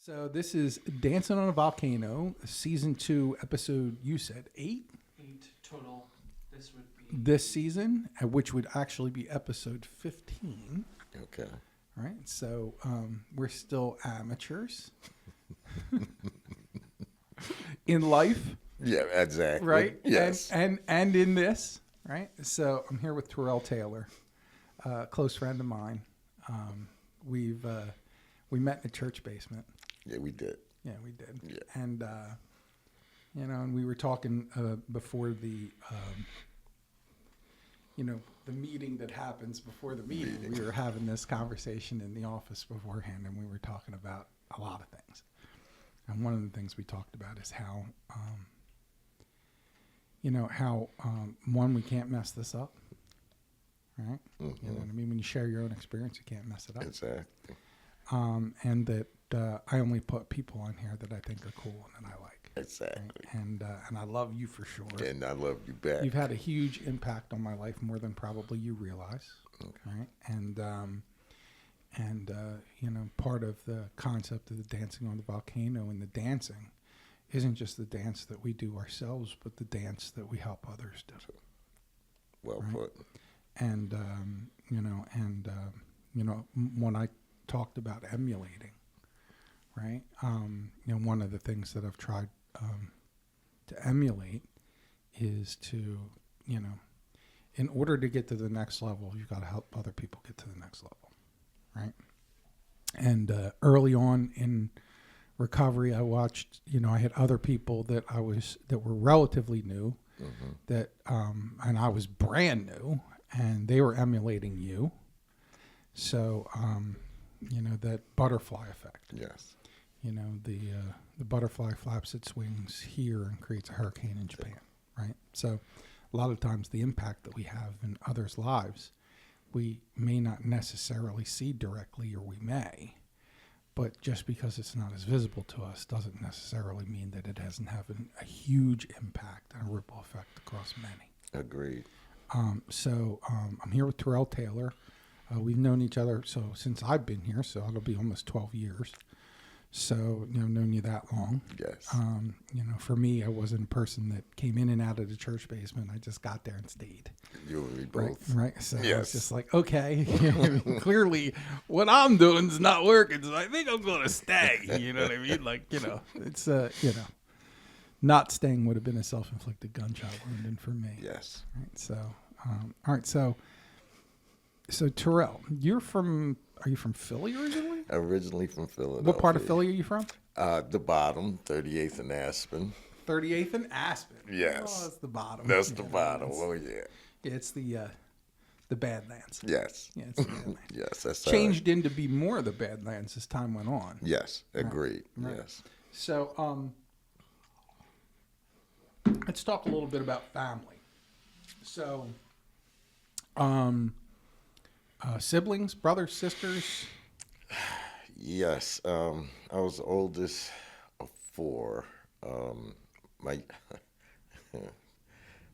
So this is Dancing on a Volcano, season 2, episode, you said 8? 8 total. This would be This season, which would actually be episode 15. Okay. All right, so we're still amateurs in life, Yeah, exactly. right? Yes. And in this, right? So I'm here with Terell Taylor, a close friend of mine. We met in a church basement. Yeah, we did. Yeah, we did. Yeah. And and we were talking before the the meeting that happens before the meeting. We were having this conversation in the office beforehand, and we were talking about a lot of things. And one of the things we talked about is how one, we can't mess this up, right? Mm-hmm. You know what I mean? When you share your own experience, you can't mess it up. Exactly. And that I only put people on here that I think are cool and that I like. Exactly. Right? And I love you for sure. And I love you back. You've had a huge impact on my life, more than probably you realize. Okay. Right? And part of the concept of the dancing on the volcano and the dancing isn't just the dance that we do ourselves, but the dance that we help others do. Well Right. put. And when I talked about emulating, right? One of the things that I've tried to emulate is to, in order to get to the next level, you've got to help other people get to the next level, right? And early on in recovery, I watched, I had other people that were relatively new, Mm-hmm. that and I was brand new, and they were emulating you. So, that butterfly effect. Yes. The butterfly flaps its wings here and creates a hurricane in Japan, right? So a lot of times the impact that we have in others' lives, we may not necessarily see directly, or we may, but just because it's not as visible to us doesn't necessarily mean that it hasn't having a huge impact and a ripple effect across many. Agreed. So I'm here with Terell Taylor. We've known each other since I've been here, so it'll be almost 12 years. So, known you that long. Yes. For me, I wasn't a person that came in and out of the church basement. I just got there and stayed. You and me both. Right. So Yes. it's just like, okay, clearly what I'm doing is not working, so I think I'm going to stay. You know what I mean? Like, it's, not staying would have been a self-inflicted gunshot wound for me. Yes. Right. So, all right. So Terell, are you from Philly originally? Originally from Philadelphia. What part of Philly are you from? The bottom, 38th and Aspen. 38th and Aspen. Yes. Oh, that's the bottom. That's the bottom. Oh, yeah. It's the Badlands. Yes. Yeah, it's the Badlands. Yes. That's Changed into be more of the Badlands as time went on. Yes. Agreed. Right. Yes. So, let's talk a little bit about family. So, siblings, brothers, sisters. Yes. I was the oldest of 4.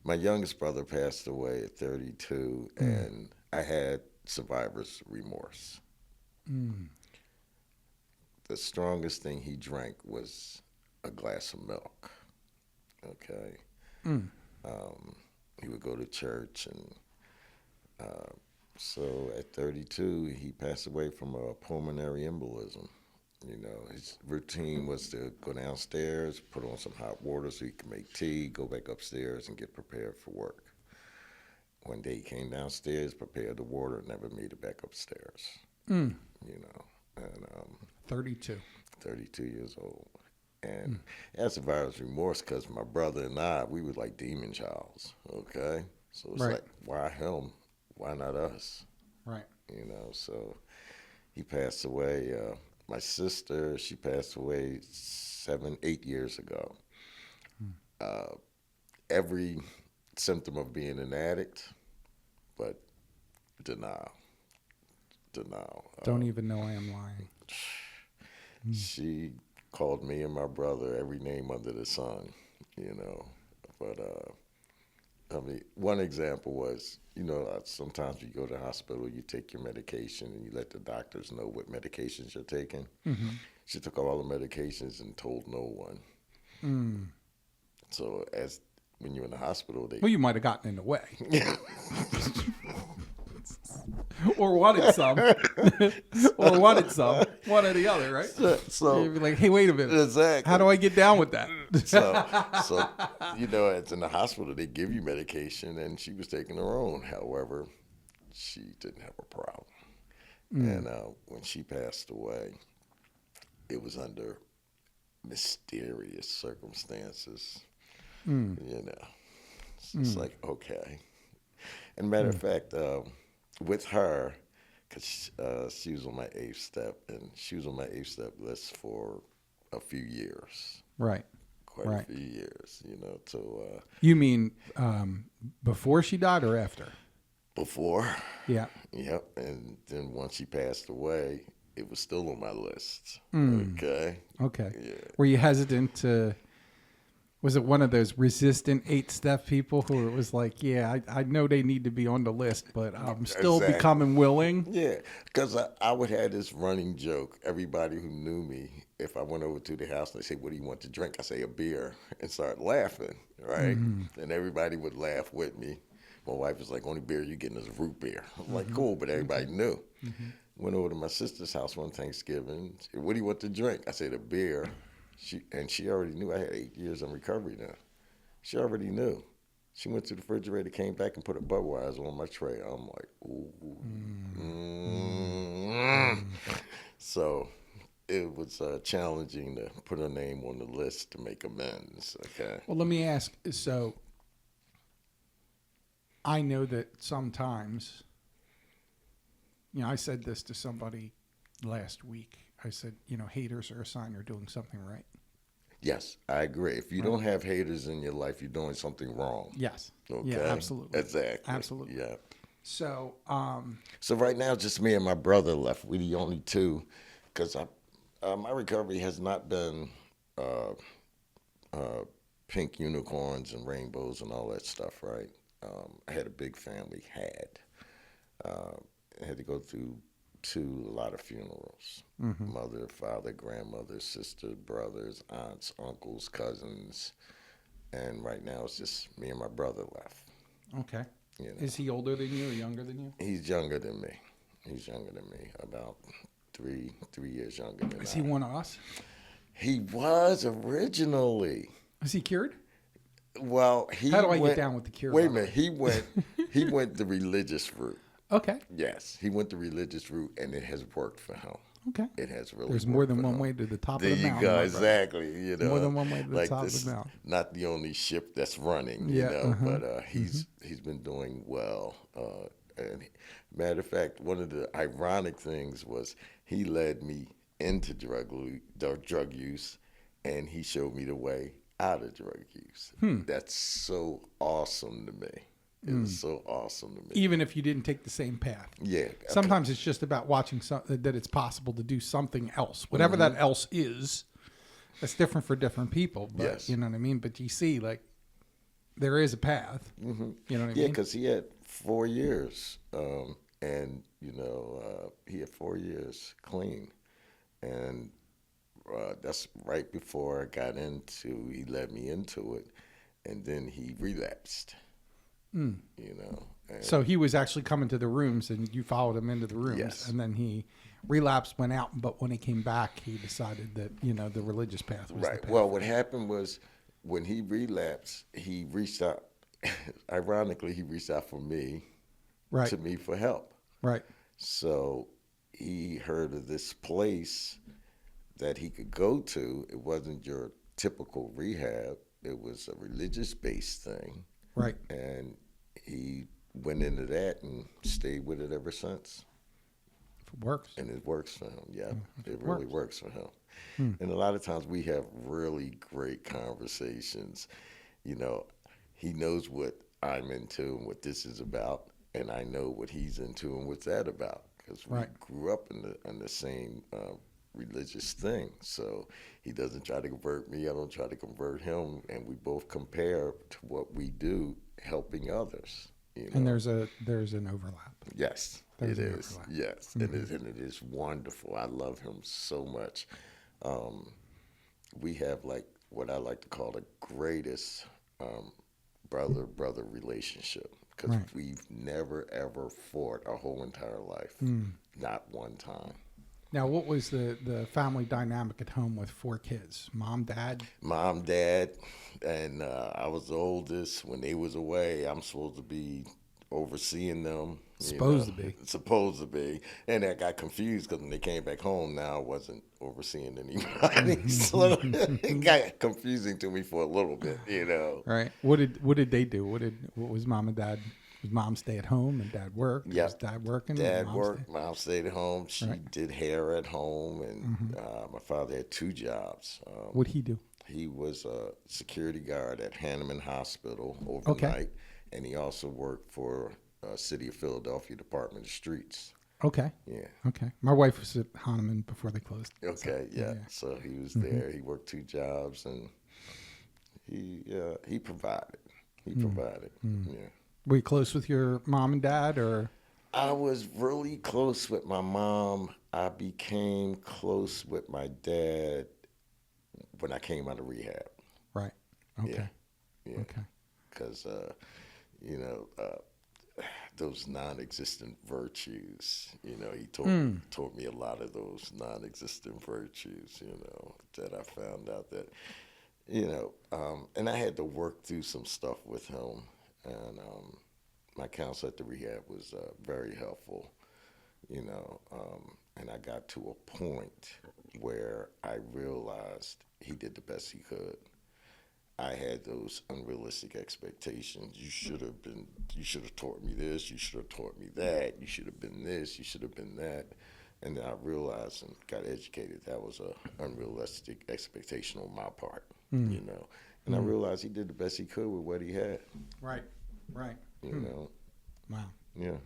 My youngest brother passed away at 32, and I had survivor's remorse. Mm. The strongest thing he drank was a glass of milk. Okay. Mm. He would go to church, and so at 32, he passed away from a pulmonary embolism. His routine was to go downstairs, put on some hot water so he could make tea, go back upstairs and get prepared for work. One day he came downstairs, prepared the water, never made it back upstairs. Mm. And 32. 32 years old. And that's a virus remorse because my brother and I, we were like demon childs, okay? So it's Right. like, why him? Why not us? Right. So he passed away. My sister, she passed away 7-8 years ago. Every symptom of being an addict, but denial. Don't even know I am lying. She called me and my brother every name under the sun, But one example was, sometimes you go to the hospital, you take your medication, and you let the doctors know what medications you're taking. Mm-hmm. She took all the medications and told no one. Mm. So when you're in the hospital, they Well, you might have gotten in the way. Or wanted some. Or wanted some. One or the other, right? so You'd be like, hey, wait a minute. exactly. How do I get down with that? So it's in the hospital. They give you medication, and she was taking her own. However, she didn't have a problem. And when she passed away, it was under mysterious circumstances. You know, it's like, okay. And matter of fact, with her, because she was on my 8th step, and she was on my 8th step list for a few years. Right. Quite a few years, So You mean before she died or after? before, Yeah. yep. And then once she passed away, it was still on my list. Okay. Yeah. Were you hesitant to? Was it one of those resistant 8-step people who it was like, yeah, I know they need to be on the list, but I'm still Exactly. becoming willing? Yeah, because I would have this running joke. Everybody who knew me, if I went over to the house and they say, what do you want to drink? I say a beer and start laughing, right? And everybody would laugh with me. My wife was like, only beer you getting is root beer. I'm like, cool, but everybody knew. Went over to my sister's house one Thanksgiving. Said, what do you want to drink? I said a beer. She already knew. I had 8 years in recovery now. She already knew. She went to the refrigerator, came back, and put a Budweiser on my tray. I'm like, ooh. So it was challenging to put her name on the list to make amends. Okay. Well, let me ask. So I know that sometimes, I said this to somebody last week. I said, haters are a sign you're doing something right. Yes, I agree. If you don't have haters in your life, you're doing something wrong. Yes. Okay. Yeah, absolutely. Exactly. Absolutely. Yeah. So, So right now, just me and my brother left. We're the only two, because my recovery has not been pink unicorns and rainbows and all that stuff, right? I had a big family. I had to go through a lot of funerals. Mother, father, grandmother, sister, brothers, aunts, uncles, cousins. And right now it's just me and my brother left. okay. Is he older than you or younger than you? He's younger than me. About three years younger than Is I. he one of us? He was originally. Is he cured? Well, How do I get down with the cure? Wait a minute. He went the religious route. Okay. Yes, he went the religious route, and it has worked for him. Okay. It has really. There's more than one way to the top There of the you mountain. go. my brother. Exactly. More than one way to the like top this, of the mountain. not the only ship that's running. Yeah, But he's been doing well. And matter of fact, one of the ironic things was he led me into drug use, and he showed me the way out of drug use. That's so awesome to me. It was so awesome to me. Even if you didn't take the same path. Yeah. Sometimes it's just about watching that it's possible to do something else. Whatever that else is, that's different for different people. But, Yes. You know what I mean? But you see, there is a path. You know what I Yeah, mean? because he had 4 years, and he had 4 years clean, and that's right before I got he led me into it, and then he relapsed. And So he was actually coming to the rooms, and you followed him into the rooms. Yes. And then he relapsed, went out, but when he came back, he decided that, the religious path was the right. path. Well, what happened was when he relapsed, he reached out. Ironically, he reached out for me, Right. to me for help. Right. So he heard of this place that he could go to. It wasn't your typical rehab. It was a religious-based thing. Right. And he went into that and stayed with it ever since. If it works. And it works for him. Yeah, it it really works for him. And a lot of times we have really great conversations. He knows what I'm into and what this is about, and I know what he's into and what's that about, because we grew up in the same religious thing. So he doesn't try to convert me, I don't try to convert him, and we both compare to what we do helping others. And there's an overlap. Yes, There's it an is. overlap. Yes, and it is wonderful. I love him so much. We have like what I like to call the greatest brother relationship because Right. we've never ever fought our whole entire life, Mm. not one time. Now, what was the family dynamic at home with 4 kids? Mom, dad? Mom, dad, and I was the oldest. When they was away, I'm supposed to be overseeing them. Supposed to be. Supposed to be. And I got confused because when they came back home, now I wasn't overseeing anybody. Mm-hmm. So it got confusing to me for a little bit, Right. What did they do? What was mom and dad? Was mom stay at home and dad work? Yep. Was dad working? Dad Mom worked, mom stayed at home. She Right. did hair at home, and my father had 2 jobs. What'd he do? He was a security guard at Hanneman Hospital overnight, and he also worked for City of Philadelphia Department of Streets. Okay. Yeah. Okay. My wife was at Hahnemann before they closed. Okay. So, Yeah. So he was there. He worked 2 jobs, and he provided. He provided. Yeah. Were you close with your mom and dad, or? I was really close with my mom. I became close with my dad when I came out of rehab. Right. Okay. Yeah. Okay. Because, those non-existent virtues, he taught me a lot of those non-existent virtues, that I found out that, and I had to work through some stuff with him. And my counselor at the rehab was very helpful, and I got to a point where I realized he did the best he could. I had those unrealistic expectations. You should have taught me this, you should have taught me that, you should have been this, you should have been that. And then I realized and got educated that was an unrealistic expectation on my part, And I realized he did the best he could with what he had. Right. Right. Wow. Yeah.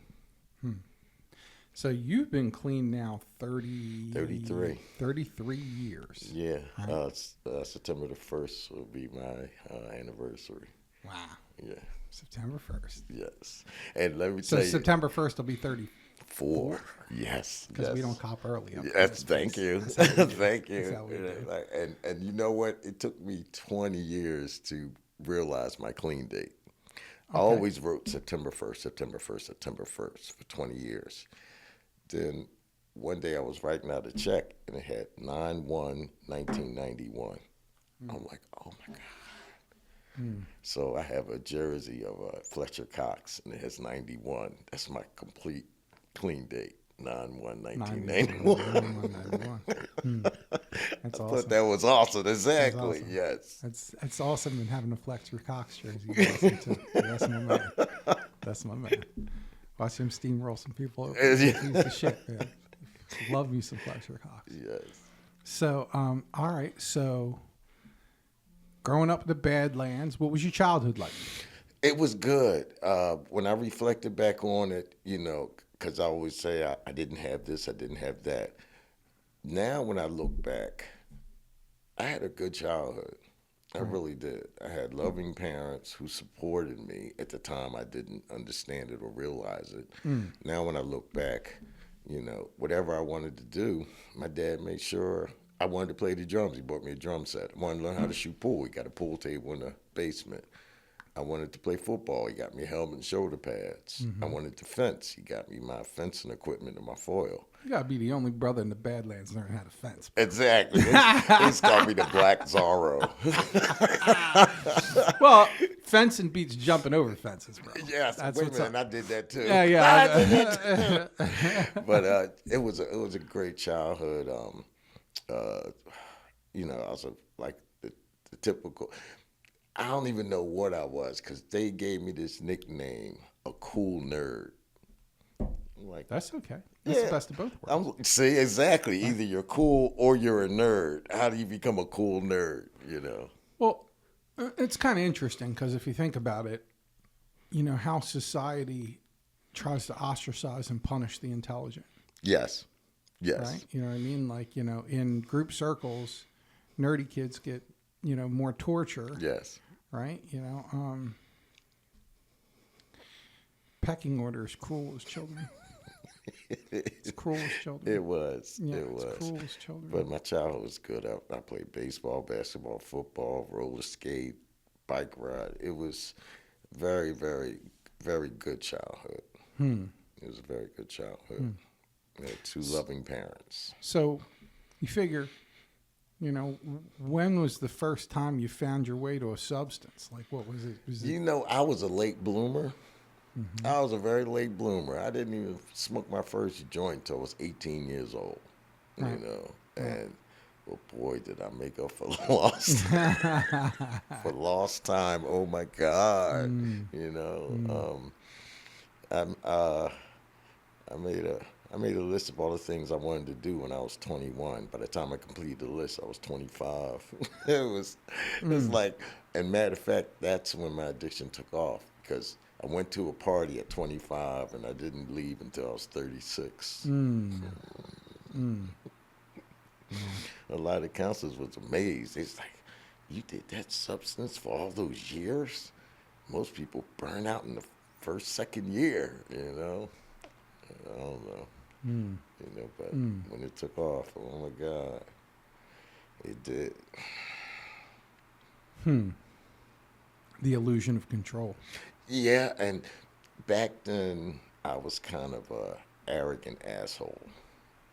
So you've been clean now 33 years. Yeah. Right. September the 1st will be my anniversary. Wow. Yeah. September 1st. Yes. And let me So tell you. September 1st will be 34. Yes. Because we don't cop early. Yes, thank you. Thank you. That's how we do. And you know what? It took me 20 years to realize my clean date. I always wrote September 1st, September 1st, September 1st for 20 years. Then one day I was writing out a check and it had 9/1/1991. I'm like, oh my God. So I have a jersey of Fletcher Cox and it has 91. That's my complete clean date. 9/1/1991. That's I awesome. thought that was awesome. Exactly. Awesome. Yes. That's awesome. And having a Fletcher Cox jersey. Awesome too. That's my man. That's my man. Watch him steamroll some people over. Piece of shit, man. Love me some Fletcher Cox. Yes. So, all right. So, growing up in the Badlands, what was your childhood like? It was good. When I reflected back on it, because I always say I didn't have this, I didn't have that. Now when I look back, I had a good childhood. I really did. I had loving parents who supported me. At the time, I didn't understand it or realize it. Now when I look back, whatever I wanted to do, my dad made sure I wanted to play the drums. He bought me a drum set. I wanted to learn how to shoot pool. He got a pool table in the basement. I wanted to play football. He got me a helmet and shoulder pads. I wanted to fence. He got me my fencing equipment and my foil. You gotta be the only brother in the Badlands learning how to fence. Exactly. They called me the Black Zorro. Well, fencing beats jumping over fences, bro. Yes, That's wait a what's minute, up. I did that too. Yeah. But it was a great childhood. I was like the typical. I don't even know what I was because they gave me this nickname, a cool nerd. I'm like, That's okay. That's the best of both worlds. See, exactly. Either you're cool or you're a nerd. How do you become a cool nerd? Well, it's kind of interesting because if you think about it, how society tries to ostracize and punish the intelligent. Yes. Right? You know what I mean? Like, in group circles, nerdy kids get, more torture. Yes. Right? Pecking order is cruel as children. It's cruel as children. It was. Yeah, It it's was. cruel as children. But my childhood was good. I played baseball, basketball, football, roller skate, bike ride. It was very, very, very good childhood. It was a very good childhood. I had two loving parents. So you figure, when was the first time you found your way to a substance? Like, what was it? You know, I was a late bloomer. I was a very late bloomer. I didn't even smoke my first joint until I was 18 years old. Right. And well, boy, did I make up for lost for lost time. Oh my God, I made a list of all the things I wanted to do when I was 21. By the time I completed the list, I was 25. it was like, and matter of fact, that's when my addiction took off because I went to a party at 25 and I didn't leave until I was 36. A lot of counselors was amazed. It's like, you did that substance for all those years? Most people burn out in the first, second year, I don't know. But when it took off, oh my God, it did. The illusion of control. Yeah, and back then, I was kind of a arrogant asshole,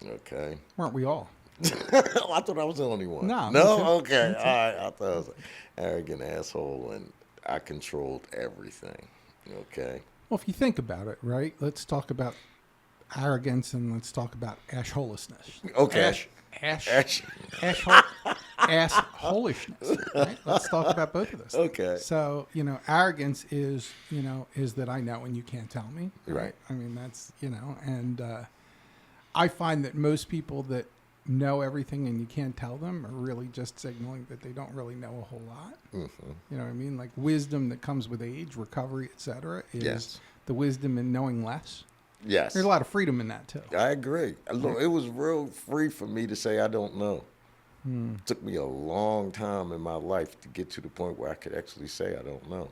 okay? Weren't we all? I thought I was the only one. No. Okay, all right. I thought I was an arrogant asshole, and I controlled everything, okay? Well, if you think about it, right? Let's talk about arrogance and let's talk about assholishness. Okay. Assholishness. Right? Let's talk about both of those. Okay. So, arrogance is that I know and you can't tell me. Right. I mean, that's, and I find that most people that know everything and you can't tell them are really just signaling that they don't really know a whole lot. Mm-hmm. You know what I mean? Like wisdom that comes with age, recovery, etc. is Yes. the wisdom in knowing less. Yes. There's a lot of freedom in that too. I agree. Look, it was real free for me to say I don't know. It took me a long time in my life to get to the point where I could actually say I don't know.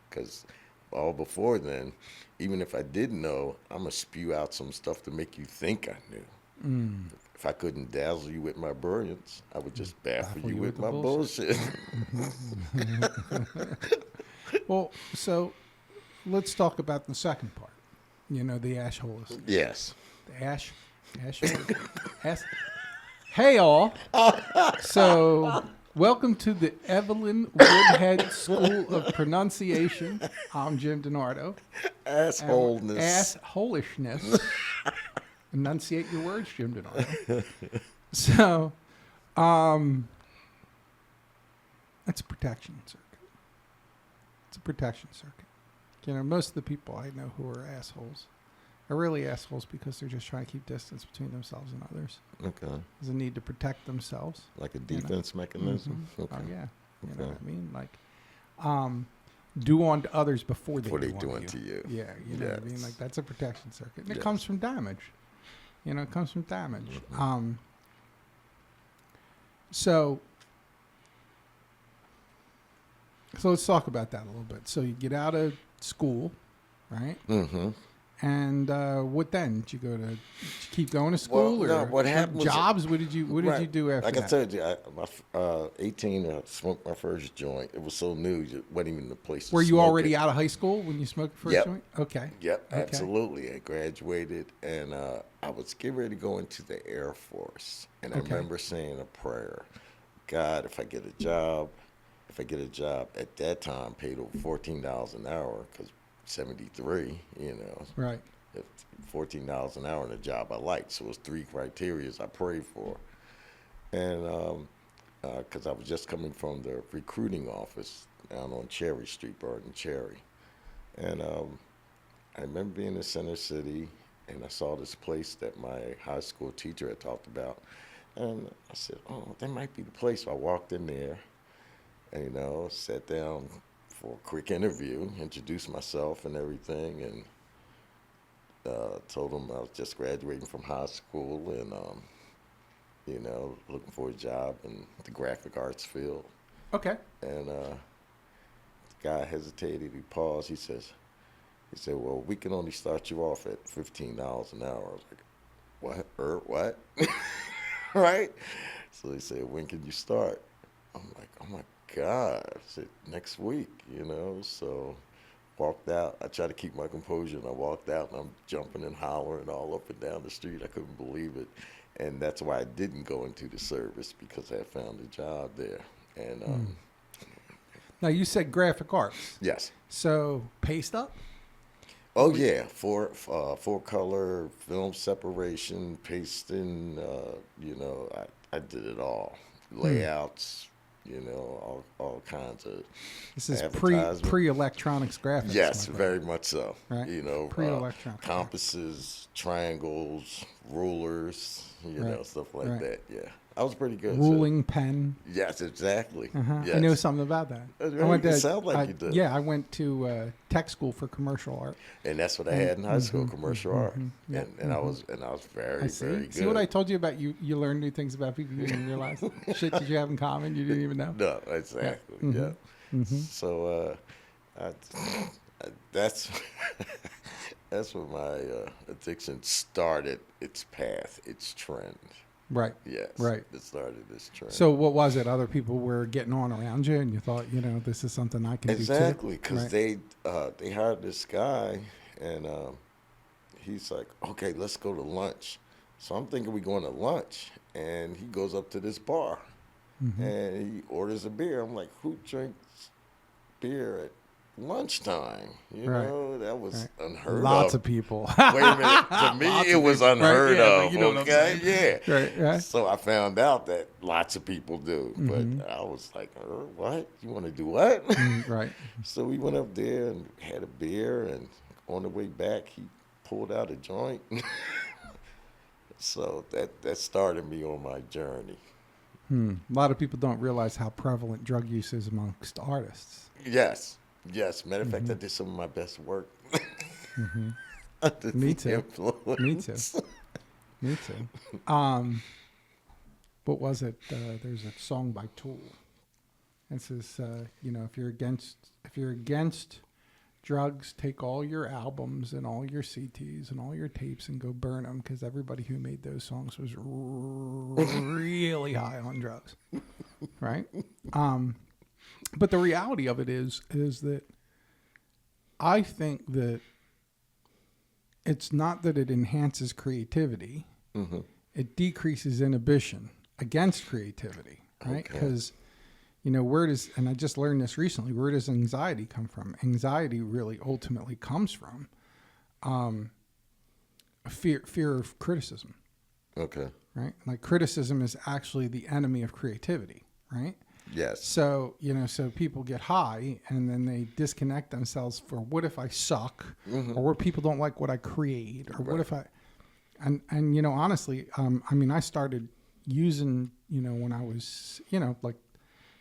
Because all before then, even if I didn't know, I'm going to spew out some stuff to make you think I knew. If I couldn't dazzle you with my brilliance, I would just baffle you with my bullshit. Well, so let's talk about the second part. The assholism. Yes. The ash. Hey all. So welcome to the Evelyn Woodhead School of Pronunciation. I'm Jim Dinardo. Assholishness. Enunciate your words, Jim Dinardo. So, it's a protection circuit. It's a protection circuit. Most of the people I know who are assholes are really assholes because they're just trying to keep distance between themselves and others. Okay. There's a need to protect themselves. Like a defense mechanism? Mm-hmm. Okay. Oh, yeah. You Okay. know what I mean? Like, do unto others before they do unto you. Yeah, you know what I mean? Yes. Like, that's a protection circuit. And it Yes. comes from damage. It comes from damage. Mm-hmm. So let's talk about that a little bit. So you get out of school, right? Mm-hmm. And what then? Did you keep going to school? Well, no, what happened was- jobs? What did you do after Like that? I told you, 18, I smoked my first joint. It was so new, it wasn't even the place to Were you smoke already it. out of high school when you smoked your first Yep. joint? Okay. Yep, Okay. absolutely. I graduated, and I was getting ready to go into the Air Force. And I Okay. remember saying a prayer. God, if I get a job at that time, paid over $14 an hour, because 73, Right. $14 an hour in a job I liked. So it was 3 criteria I prayed for. And because I was just coming from the recruiting office down on Cherry Street, Burton Cherry. And I remember being in Center City, and I saw this place that my high school teacher had talked about. And I said, oh, that might be the place. So I walked in there, and, sat down for a quick interview, introduced myself and everything, and told them I was just graduating from high school and, looking for a job in the graphic arts field. Okay. And the guy hesitated, he paused, he says, He said, well, we can only start you off at $15 an hour. I was like, what? Right? So he said, when can you start? I'm like, oh my God. I said, next week, So walked out. I tried to keep my composure, and I walked out, and I'm jumping and hollering all up and down the street. I couldn't believe it. And that's why I didn't go into the service, because I found a job there. And Now, you said graphic arts. yes. So, paste up? Oh yeah, four color, film separation, pasting. I did it all. Layouts, all kinds of. This is advertisement. pre-electronics graphics. Yes, my very much so. Right. Pre-electronics. Compasses, triangles, rulers, Right. stuff like Right. that. Yeah, I was pretty good. Ruling pen. Yes, exactly. I know something about that. It sounds like you did. Yeah, I went to tech school for commercial art. And that's what I had in high school, commercial art. Yeah. And I was very, I see. very good. See what I told you about you? You learn new things about people you didn't realize. Shit that you have in common you didn't even know. No, exactly. Yeah. So that's that's where my addiction started. Its path, its trend. Right. Yes. Right. It started this trend. So what was it? Other people were getting on around you, and you thought, this is something I can exactly, do too. because they hired this guy, and he's like, okay, let's go to lunch. So I'm thinking we're going to lunch, and he goes up to this bar, and he orders a beer. I'm like, who drinks beer at lunchtime? That was unheard of. Lots of people. Wait a minute. To me, it was unheard Right, yeah, of. you know what I'm Okay, saying. yeah. Right. So I found out that lots of people do, but I was like, what? You want to do what? Right. So we went up there and had a beer, and on the way back, he pulled out a joint. So that started me on my journey. A lot of people don't realize how prevalent drug use is amongst artists. Yes. Matter of fact, I did some of my best work. Me too. Me too. What was it? There's a song by Tool. It says, if you're against drugs, take all your albums and all your CTs and all your tapes and go burn them, because everybody who made those songs was really high on drugs, right? But the reality of it is that I think that it's not that it enhances creativity; it decreases inhibition against creativity, right? Because where does, and I just learned this recently, where does anxiety come from? Anxiety really ultimately comes from fear of criticism. Okay. Right? Like, criticism is actually the enemy of creativity, right? Yes. So, so people get high and then they disconnect themselves for, what if I suck? Or what people don't like what I create? Or what if I, and honestly, I started using, when I was, like,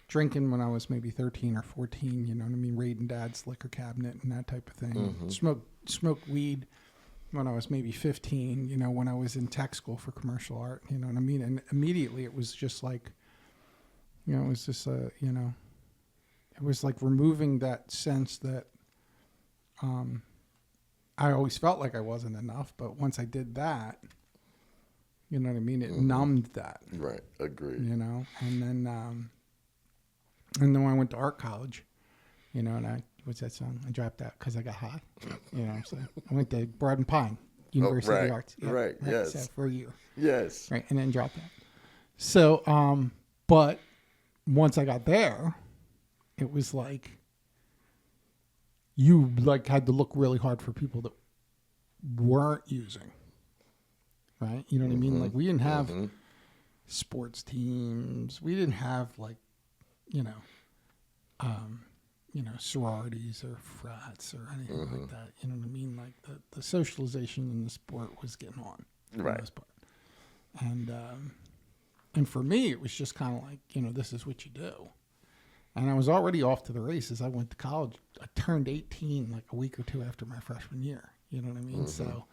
drinking when I was maybe 13 or 14, raiding dad's liquor cabinet and that type of thing. Smoked weed when I was maybe 15, when I was in tech school for commercial art, And immediately it was just like, it was just, it was like removing that sense that I always felt like I wasn't enough. But once I did that, it numbed that. Right. Agreed. And then when I went to art college, and what's that song? I dropped out because I got high. You know what I'm saying? I went to Broad and Pine, University of the Arts. Yeah, right, yes. So for a year. Yes. Right, and then dropped out. So, but once I got there, it was like you had to look really hard for people that weren't using. Right? You know what I mean? Like, we didn't have sports teams. We didn't have sororities or frats or anything like that. You know what I mean? Like, the socialization in the sport was getting on for the most part. And for me, it was just kind of like, this is what you do. And I was already off to the races. I went to college. I turned 18 like a week or two after my freshman year. You know what I mean? So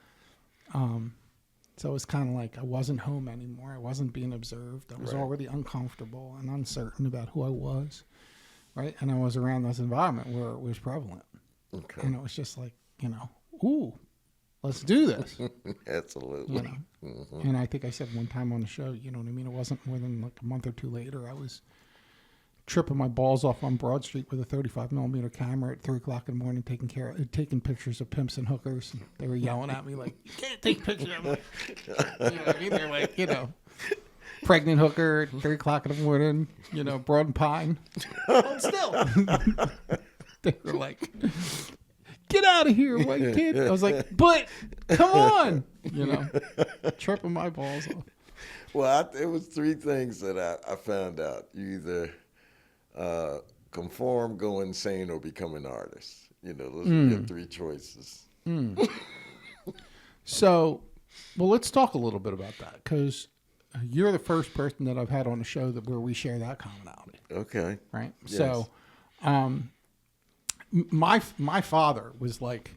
it was kind of like I wasn't home anymore. I wasn't being observed. I was already uncomfortable and uncertain about who I was, right? And I was around this environment where it was prevalent. Okay. And it was just like, ooh, let's do this. Absolutely. You know? And I think I said one time on the show, you know what I mean? It wasn't more than like a month or two later, I was tripping my balls off on Broad Street with a 35 millimeter camera at 3:00 in the morning, taking pictures of pimps and hookers. And they were yelling at me like, "You can't take pictures of them." You know what I mean? They're like, pregnant hooker at 3:00 in the morning, Broad and Pine. Hold still. They were like, "Get out of here, white kid." I was like, "But come on," tripping my balls off. Well, it was three things that I found out. You either conform, go insane, or become an artist. Those are your three choices. So, well, let's talk a little bit about that, because you're the first person that I've had on the show where we share that commonality. Okay. Right? Yes. So, my father was like,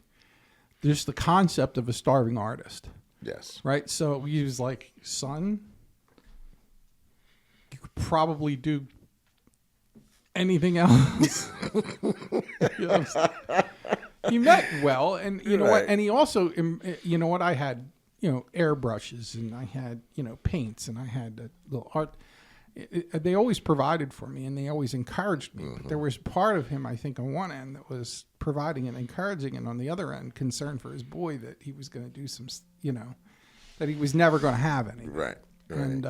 there's the concept of a starving artist. Yes. Right? So he was like, son, you could probably do anything else. He meant well, and you know what? And he also, I had, airbrushes, and I had, paints, and I had a little art. They always provided for me, and they always encouraged me. But there was part of him, I think, on one end that was providing and encouraging, and on the other end, concern for his boy that he was going to do some, that he was never going to have anything. Right. And,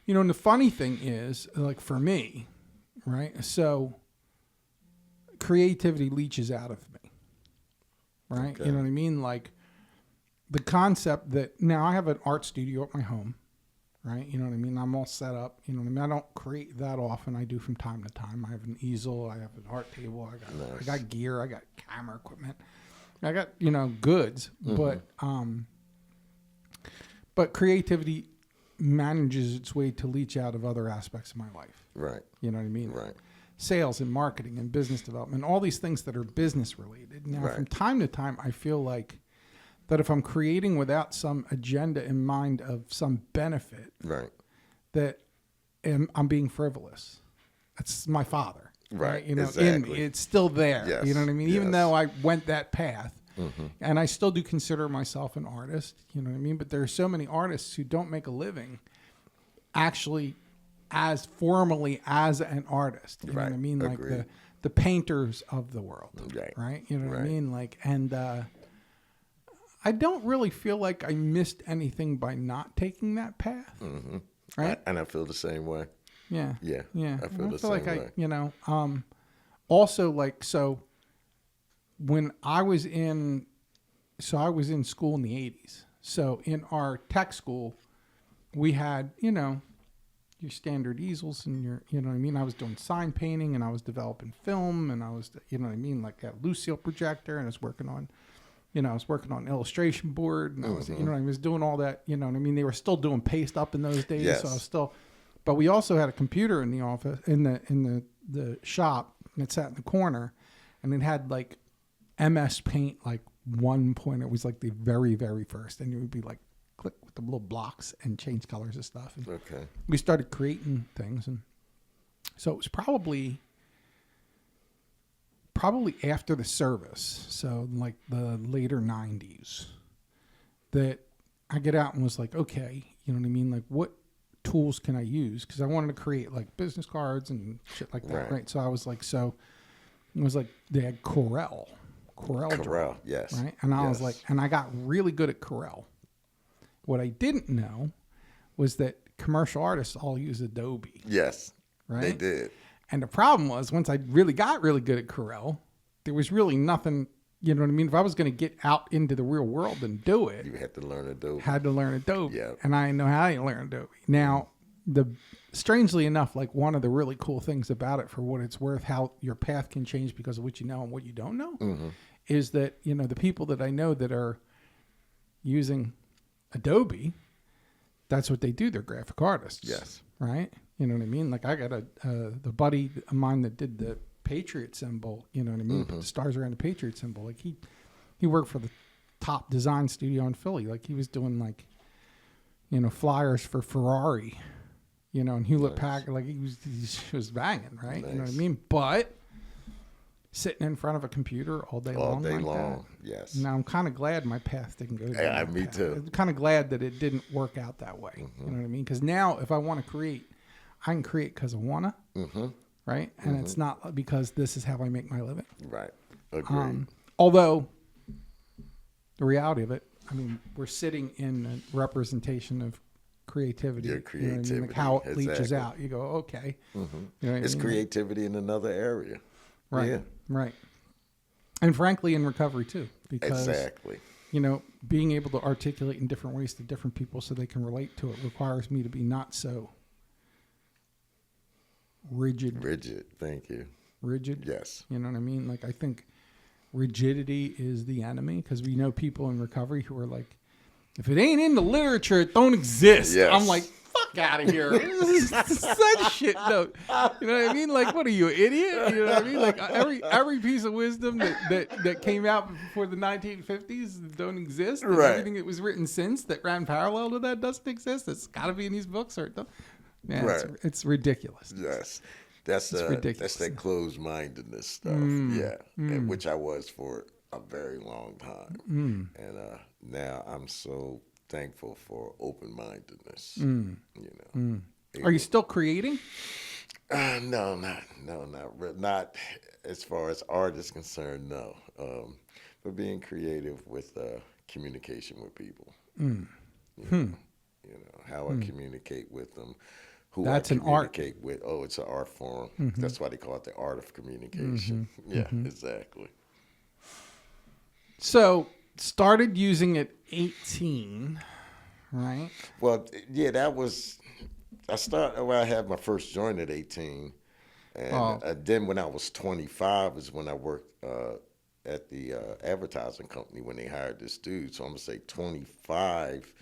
and the funny thing is, like for me, right? So creativity leaches out of me, right? Okay. You know what I mean? Like the concept that now I have an art studio at my home, right? You know what I mean? I'm all set up. You know what I mean? I don't create that often. I do from time to time. I have an easel. I have an art table. I got gear. I got camera equipment. I got, goods. But creativity manages its way to leach out of other aspects of my life. Right. You know what I mean? Right. Sales and marketing and business development, all these things that are business related. Now, from time to time, I feel like that if I'm creating without some agenda in mind of some benefit, Right. that I'm being frivolous. That's my father. Right. Exactly. In me, it's still there. Yes. You know what I mean? Even though I went that path. Mm-hmm. And I still do consider myself an artist, you know what I mean? But there are so many artists who don't make a living actually as formally as an artist. You know what I mean? Like the painters of the world. Right? You know what I mean? Like, and I don't really feel like I missed anything by not taking that path. Mm-hmm. Right? And I feel the same way. Yeah. Yeah. Yeah. I feel the same like way. Also like, so when I was in school in the 80s. So in our tech school, we had, your standard easels and you know what I mean? I was doing sign painting and I was developing film and I was, you know what I mean? Like a Lucille projector, and I was working on, illustration board, and I was, I was doing all that, you know what I mean? They were still doing paste up in those days. Yes. So I was still, but we also had a computer in the office, in the shop, and it sat in the corner, and it had like MS Paint, like 1. It was like the very, very first, and it would be like click with the little blocks and change colors and stuff. And we started creating things, and so it was probably after the service, so like the later 90s, that I get out and was like, okay, you know what I mean? Like, what tools can I use? Because I wanted to create like business cards and shit like that, right? So I was like, it was like they had Corel, yes. Right? And I was like, and I got really good at Corel. What I didn't know was that commercial artists all use Adobe. Yes. Right? They did. And the problem was, once I really got really good at Corel, there was really nothing, you know what I mean? If I was going to get out into the real world and do it, You had to learn Adobe. Yeah. And I know how to learn Adobe. Now, strangely enough, like one of the really cool things about it, for what it's worth, how your path can change because of what you know and what you don't know, is that, the people that I know that are using Adobe, that's what they do. They're graphic artists. Yes. Right? You know what I mean? Like I got the buddy of mine that did the Patriot symbol, you know what I mean? Put the stars around the Patriot symbol. Like he worked for the top design studio in Philly. Like he was doing like, flyers for Ferrari, and Hewlett Packard. Like he was banging, right? Nice. You know what I mean? But sitting in front of a computer all day All long. day like long, yes. Now I'm kind of glad my path didn't go down. Yeah, that me path. too. I'm kind of glad that it didn't work out that way. Mm-hmm. You know what I mean? Because now if I want to create, I can create because I wanna, right? And it's not because this is how I make my living. Right. Agreed. Although the reality of it, I mean, we're sitting in a representation of creativity. Your You know what I mean? creativity, Like how it leaches exactly. out. You go, okay. You know what I It's mean? creativity in another area. Right. Yeah. Right. And frankly, in recovery too, because Exactly. you know, being able to articulate in different ways to different people so they can relate to it requires me to be not so rigid. Rigid. Thank you. Rigid. Yes. You know what I mean? Like I think rigidity is the enemy because we know people in recovery who are like, if it ain't in the literature, it don't exist. Yes. I'm like, fuck out of here. Such shit. No. You know what I mean? Like, what are you, an idiot? You know what I mean? Like every piece of wisdom that came out before the 1950s don't exist. And Right. everything that was written since that ran parallel to that doesn't exist. It's got to be in these books or it don't. Man, Right. it's ridiculous. Yes. That's ridiculous. that closed-mindedness stuff. Yeah. And which I was for a very long time. And now I'm so thankful for open-mindedness. You know. Are you still creating? Not as far as art is concerned. No, but being creative with communication with people. You know how I communicate with them. Who That's I an art. communicate with. Oh, it's an art form. That's why they call it the art of communication. Yeah, exactly. So started using at 18, right? Well, yeah, that was. I had my first joint at 18, and then when I was 25 is when I worked at the advertising company when they hired this dude. So I'm gonna say 25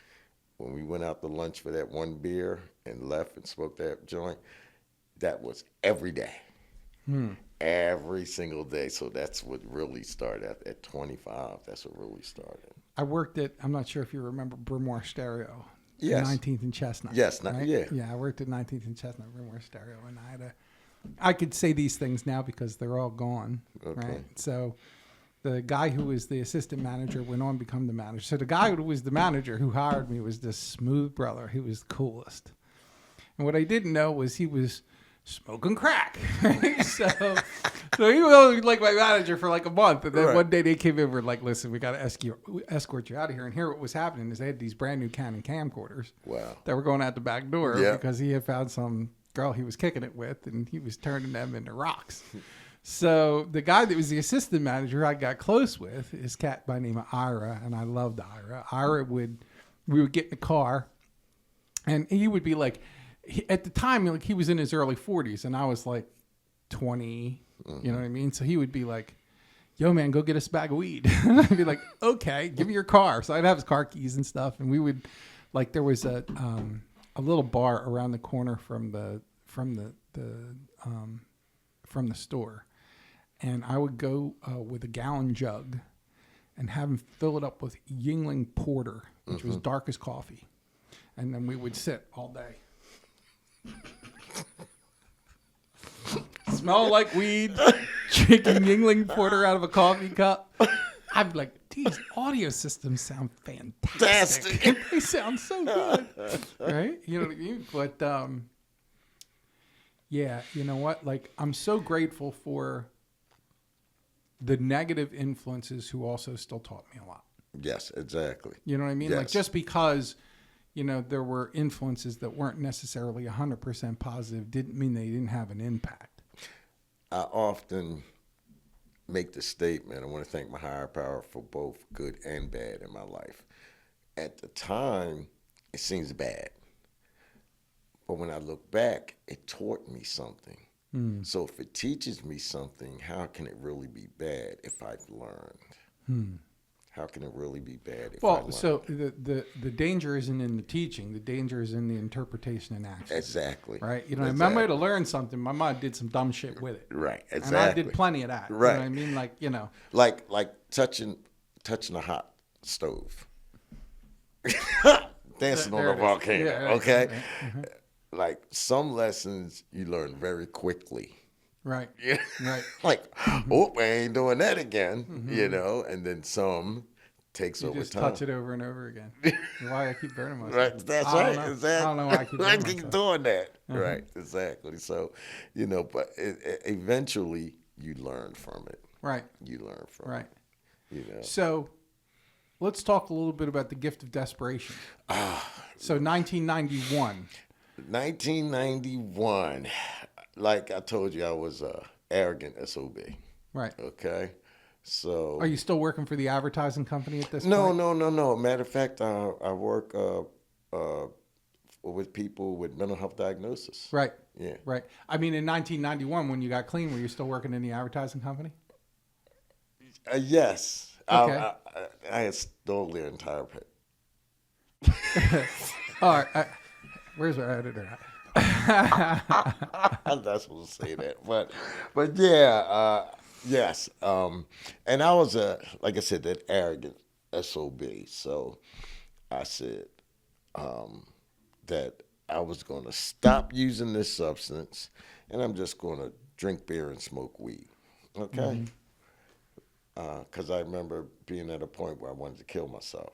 when we went out to lunch for that one beer and left and smoked that joint. That was every day, every single day. So that's what really started at 25. That's what really started. I worked at, I'm not sure if you remember Brimoire Stereo. Yes. 19th and Chestnut. Yes, right? yeah. Yeah, I worked at 19th and Chestnut, Brimoire Stereo, and I could say these things now because they're all gone, Okay. right? So the guy who was the assistant manager went on to become the manager. So the guy who was the manager who hired me was this smooth brother. He was the coolest. And what I didn't know was he was smoking crack. so he was only like my manager for like a month. And then Right. one day they came over and like, listen, we got to escort you out of here. And here what was happening is they had these brand new Canon camcorders Wow. that were going out the back door Yeah. because he had found some girl he was kicking it with and he was turning them into rocks. So the guy that was the assistant manager I got close with is a cat by the name of Ira, and I loved Ira. We would get in the car, and he would be like, at the time, like he was in his early 40s, and I was like 20, you know what I mean? So he would be like, yo, man, go get us a bag of weed. I'd be like, okay, give me your car. So I'd have his car keys and stuff, and we would, like, there was a little bar around the corner from the store. And I would go with a gallon jug and have him fill it up with Yingling Porter, which was dark as coffee. And then we would sit all day. Smell like weed, drinking Yingling Porter out of a coffee cup. I'd be like, these audio systems sound fantastic. They sound so good. Right? You know what I mean? But, yeah, you know what? Like, I'm so grateful for the negative influences who also still taught me a lot. Yes, exactly. You know what I mean? Yes. Like, just because, you know, there were influences that weren't necessarily 100% positive didn't mean they didn't have an impact. I often make the statement, I want to thank my higher power for both good and bad in my life. At the time, it seems bad. But when I look back, it taught me something. So if it teaches me something, how can it really be bad if I've learned? How can it really be bad if I Well, learned? so the danger isn't in the teaching. The danger is in the interpretation and action. Exactly. Right? You know, I remember to learn something. My mom did some dumb shit with it. Right, And exactly. I did plenty of that. Right. You know what I mean? Like, you know. Like touching a hot stove. Dancing There on a it is. volcano, Yeah, right, okay? right. Like some lessons you learn very quickly. Right. Yeah. Right. Like, oh, I ain't doing that again, you know, and then some takes You over just time. touch it over and over again. Why I keep burning myself? Right, that's I don't right. know. Exactly. I don't know why I keep I burning keep myself. doing that. Uh-huh. Right, exactly. So, you know, but eventually you learn from it. Right. You learn from Right. it. You know. So let's talk a little bit about the gift of desperation. So 1991. 1991. Like I told you, I was arrogant SOB. Right. Okay. So. Are you still working for the advertising company at this No, point? no. Matter of fact, I work with people with mental health diagnosis. Right. Yeah. Right. I mean, in 1991, when you got clean, were you still working in the advertising company? Yes. Okay. I had stole their entire pay. All right. Where's our editor? I'm not supposed to say that, but yeah, yes. And I was like I said, that arrogant SOB. So I said that I was going to stop using this substance, and I'm just going to drink beer and smoke weed. Okay. Because I remember being at a point where I wanted to kill myself.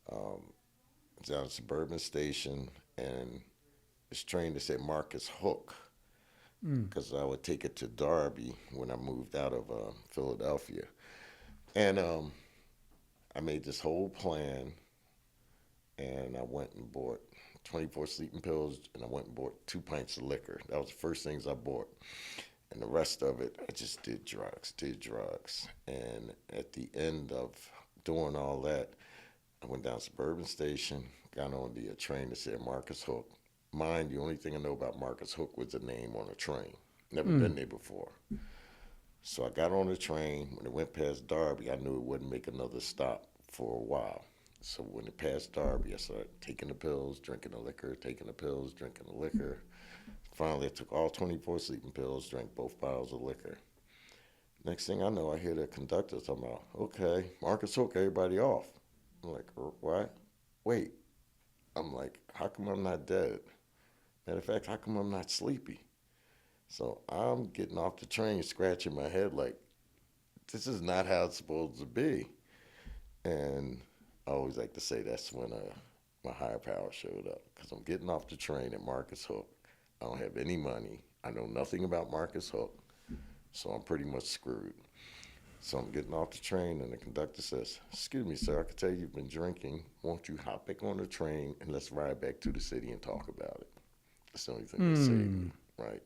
Down at Suburban Station, and this train that said Marcus Hook, because I would take it to Derby when I moved out of Philadelphia. And I made this whole plan, and I went and bought 24 sleeping pills, and I went and bought 2 pints of liquor. That was the first things I bought. And the rest of it, I just did drugs. And at the end of doing all that, I went down Suburban Station, got on the train that said Marcus Hook. Mind, the only thing I know about Marcus Hook was the name on a train. Never been there before. So I got on the train. When it went past Derby, I knew it wouldn't make another stop for a while. So when it passed Derby, I started taking the pills, drinking the liquor, taking the pills, drinking the liquor. Finally, I took all 24 sleeping pills, drank both bottles of liquor. Next thing I know, I hear the conductor talking about, okay, Marcus Hook, everybody off. I'm like, what? Wait. I'm like, how come I'm not dead? Matter of fact, how come I'm not sleepy? So I'm getting off the train, scratching my head like, this is not how it's supposed to be. And I always like to say that's when my higher power showed up, because I'm getting off the train at Marcus Hook. I don't have any money. I know nothing about Marcus Hook, so I'm pretty much screwed. So I'm getting off the train, and the conductor says, excuse me, sir, I can tell you've been drinking. Won't you hop back on the train and let's ride back to the city and talk about it? That's the only thing that saved me, right?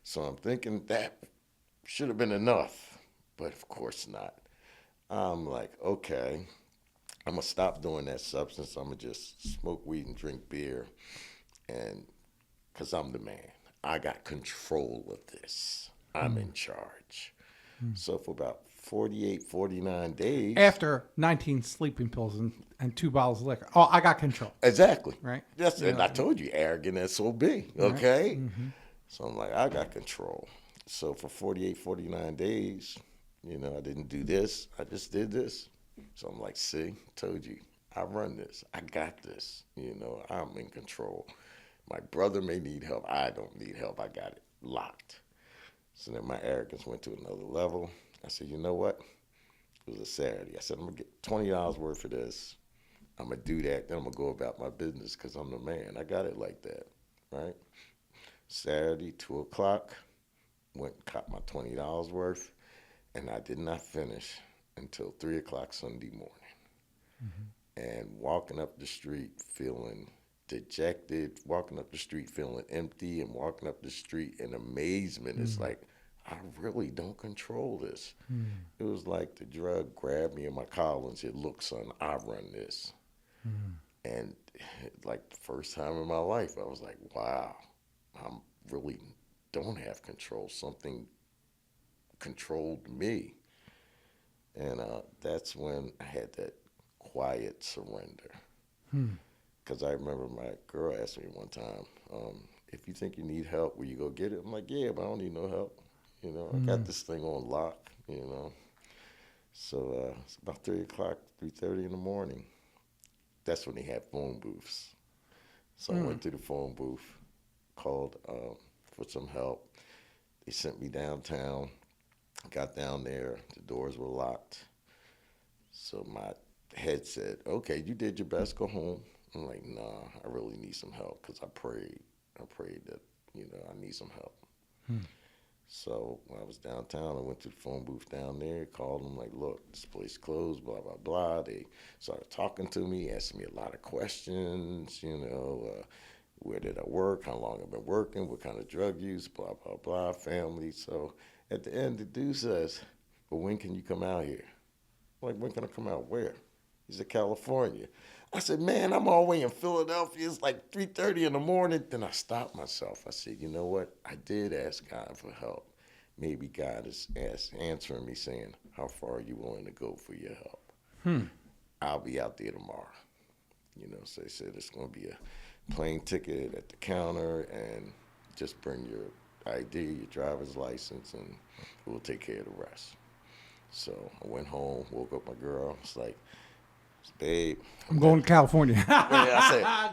So I'm thinking that should have been enough, but of course not. I'm like, okay, I'm going to stop doing that substance. I'm going to just smoke weed and drink beer, and because I'm the man. I got control of this. I'm in charge. So for about 48, 49 days. After 19 sleeping pills and 2 bottles of liquor. Oh, I got control. Exactly. Right. Yes, and Yeah. I told you, arrogant SOB, okay? So I'm like, I got control. So for 48, 49 days, you know, I didn't do this. I just did this. So I'm like, see, told you, I run this. I got this. You know, I'm in control. My brother may need help. I don't need help. I got it locked. So then my arrogance went to another level. I said, you know what? It was a Saturday. I said, I'm going to get $20 worth of this. I'm going to do that. Then I'm going to go about my business because I'm the man. I got it like that, right? Saturday, 2 o'clock, went and caught my $20 worth, and I did not finish until 3 o'clock Sunday morning. And walking up the street feeling dejected, walking up the street feeling empty, and walking up the street in amazement. It's like, I really don't control this. It was like the drug grabbed me in my collar and said, look, son, I run this. And like the first time in my life, I was like, wow, I really don't have control. Something controlled me. And that's when I had that quiet surrender. Because I remember my girl asked me one time, if you think you need help, will you go get it? I'm like, yeah, but I don't need no help. You know, I got this thing on lock, you know. So it's about 3 o'clock, 3:30 in the morning. That's when they had phone booths. So I went to the phone booth, called for some help. They sent me downtown. Got down there, the doors were locked. So my head said, okay, you did your best, go home. I'm like, nah, I really need some help because I prayed. I prayed that, I need some help. So when I was downtown, I went to the phone booth down there, called them like, look, this place closed, blah, blah, blah. They started talking to me, asking me a lot of questions, where did I work, how long I've been working, what kind of drug use, blah, blah, blah, family. So at the end, the dude says, well, when can you come out here? I'm like, when can I come out where? He said, California. I said, man, I'm all the way in Philadelphia. It's like 3:30 in the morning. Then I stopped myself. I said, you know what? I did ask God for help. Maybe God is answering me saying, how far are you willing to go for your help? I'll be out there tomorrow. So they said it's going to be a plane ticket at the counter and just bring your ID, your driver's license, and we'll take care of the rest. So I went home, woke up my girl. It's like, babe, I'm going to California.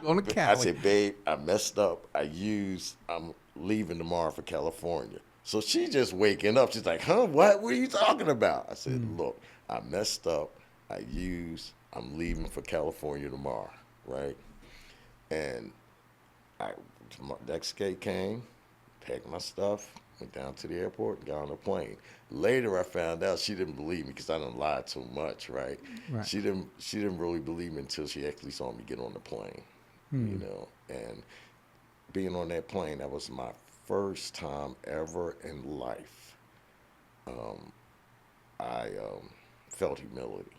Going to Cali. I said, babe, I messed up. I'm leaving tomorrow for California. So she's just waking up. She's like, huh, what? What are you talking about? I said, look, I messed up. I'm leaving for California tomorrow, right? And next day came, packed my stuff, went down to the airport, got on a plane. Later, I found out she didn't believe me because I done lied so much, right? She didn't really believe me until she actually saw me get on the plane, And being on that plane, that was my first time ever in life. I felt humility.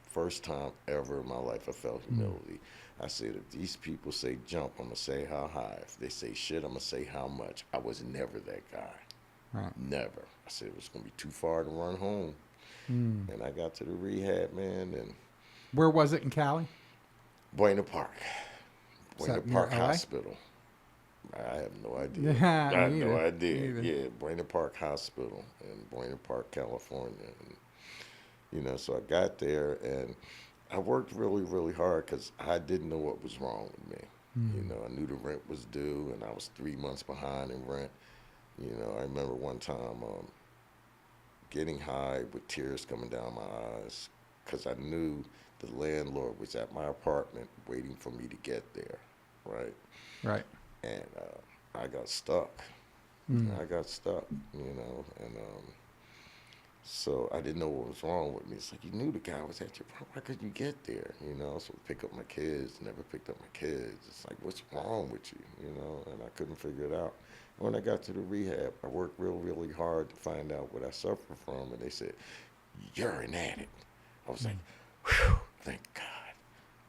First time ever in my life I felt humility. I said, if these people say jump, I'm going to say how high. If they say shit, I'm going to say how much. I was never that guy. Right. Never. I said it was going to be too far to run home. And I got to the rehab, man, and Where was it in Cali? Buena Park. Is Buena that near Park LA? Hospital. I have no idea. Yeah, I have me no either. idea. Me either. Yeah, Buena Park Hospital in Buena Park, California. And, so I got there and I worked really, really hard because I didn't know what was wrong with me. I knew the rent was due and I was 3 months behind in rent. I remember one time getting high with tears coming down my eyes because I knew the landlord was at my apartment waiting for me to get there, right? Right. And I got stuck. I got stuck, and so I didn't know what was wrong with me. It's like, you knew the guy was at your apartment. Why couldn't you get there? So pick up my kids, never picked up my kids. It's like, what's wrong with you? And I couldn't figure it out. When I got to the rehab, I worked really hard to find out what I suffered from, and they said, you're an addict. I was like, whew, thank God,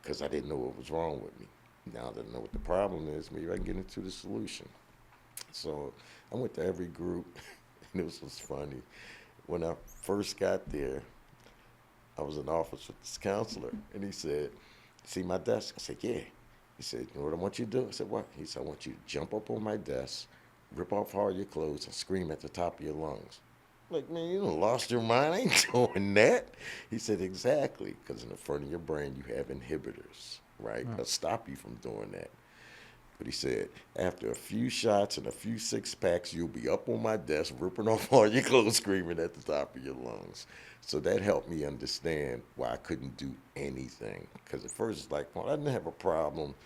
because I didn't know what was wrong with me. Now that I know what the problem is, maybe I can get into the solution. So I went to every group, and it was just funny. When I first got there, I was in office with this counselor, and he said, see my desk? I said, yeah. He said, you know what I want you to do? I said, what? He said, I want you to jump up on my desk, rip off all your clothes, and scream at the top of your lungs. I'm like, man, you done lost your mind. I ain't doing that. He said, exactly, because in the front of your brain, you have inhibitors, right? That'll stop you from doing that. But he said, after a few shots and a few six-packs, you'll be up on my desk, ripping off all your clothes, screaming at the top of your lungs. So that helped me understand why I couldn't do anything. Because at first, it's like, well, I didn't have a problem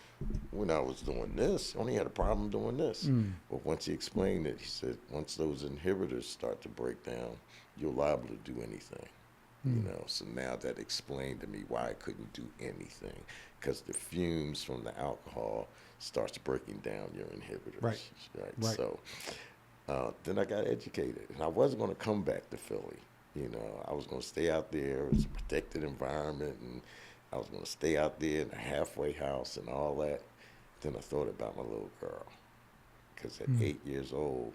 when I was doing this. I only had a problem doing this. But once he explained it, he said, once those inhibitors start to break down, you're liable to do anything. So now that explained to me why I couldn't do anything, because the fumes from the alcohol starts breaking down your inhibitors. Right. So then I got educated, and I wasn't going to come back to Philly. I was going to stay out there. It was a protected environment, and I was going to stay out there in a halfway house and all that. Then I thought about my little girl, because at 8 years old,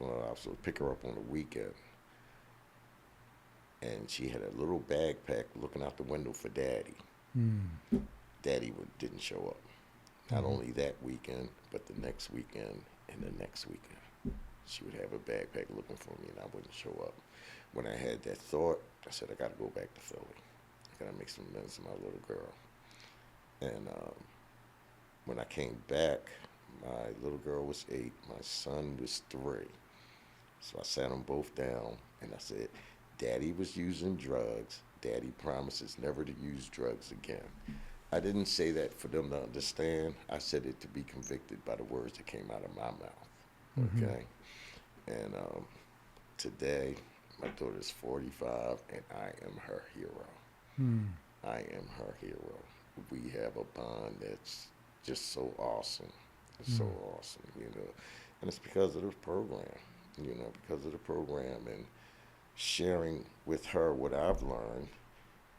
I was going to pick her up on the weekend. And she had a little backpack looking out the window for Daddy. Daddy didn't show up. Not only that weekend, but the next weekend and the next weekend. She would have a backpack looking for me, and I wouldn't show up. When I had that thought, I said, I got to go back to Philly. I got to make some amends to my little girl. And when I came back My little girl was 8. My son was 3. So I sat them both down and I said, Daddy was using drugs. Daddy promises never to use drugs again. I didn't say that for them to understand. I said it to be convicted by the words that came out of my mouth. Okay? And today, my daughter's 45 and I am her hero. I am her hero. We have a bond that's just so awesome. It's so awesome, you know. And it's because of this program, you know, because of the program and sharing with her what I've learned,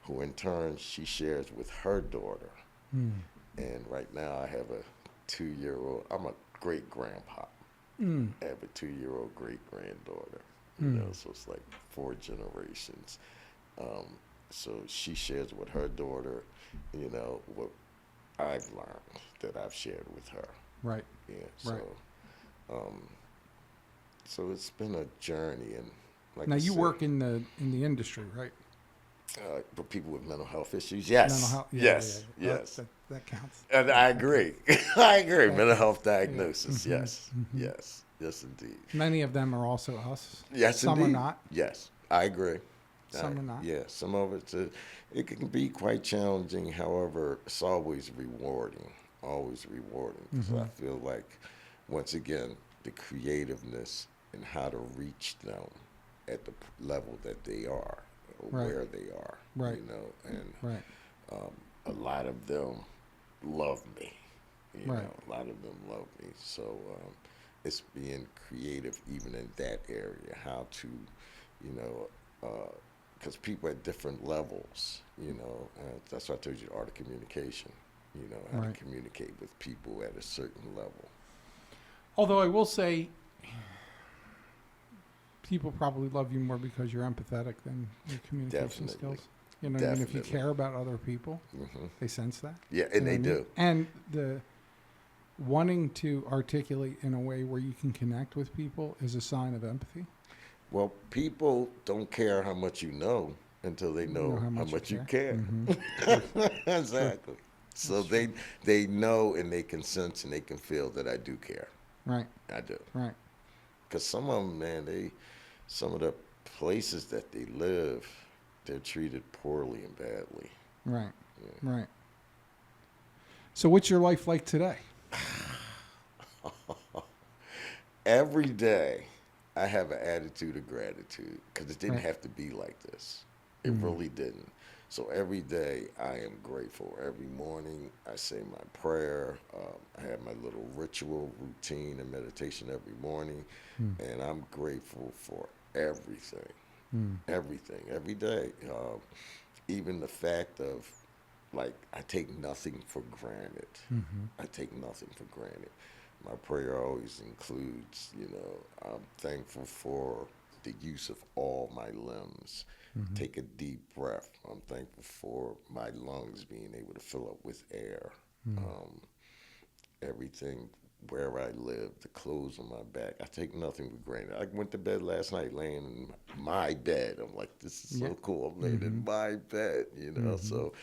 who in turn she shares with her daughter. And right now I have a 2-year-old, I'm a great grandpa. I have a 2-year-old great granddaughter, you know, so it's like 4 generations. So she shares with her daughter, you know, what I've learned that I've shared with her. Right. Yeah. So, Right. So it's been a journey, and like Now I you said, work in the industry, right? for people with mental health issues, yes, Mental health. yes, Yeah. yes, That counts. and I agree. I agree. That Mental counts. health diagnosis, Yeah. yes, yes, yes, indeed. Many of them are also us. Yes, Some indeed. are not. Yes, I agree. Some are not. Yeah, some of it can be quite challenging. However, it's always rewarding. Always rewarding. Because I feel like, once again, the creativeness and how to reach them at the level that they are, or Right. where they are. Right. You know, and Right. a lot of them love me. You Right. know, a lot of them love me. So it's being creative even in that area. How to, you know, because people at different levels. You know, that's why I told you the art of communication. You know, how Right. to communicate with people at a certain level. Although I will say, people probably love you more because you're empathetic than your communication Definitely. skills. You know what I mean? If you Definitely. care about other people, they sense that. Yeah, You and know they what I mean? do. And the wanting to articulate in a way where you can connect with people is a sign of empathy. Well, people don't care how much you know until they know how much you care. Exactly. So they know and they can sense and they can feel that I do care. Right. I do. Right. Because some of them, man, some of the places that they live, they're treated poorly and badly. Right. Yeah. Right. So what's your life like today? Every day, I have an attitude of gratitude because it didn't Right. have to be like this. It really didn't. So every day, I am grateful. Every morning, I say my prayer. I have my little ritual routine and meditation every morning, and I'm grateful for everything. Everything, every day. Even the fact of, like, I take nothing for granted. I take nothing for granted. My prayer always includes, you know, I'm thankful for the use of all my limbs. Take a deep breath. I'm thankful for my lungs being able to fill up with air. Everything where I live, the clothes on my back. I take nothing for granted. I went to bed last night laying in my bed. I'm like, this is so cool. I'm laying in my bed, you know. So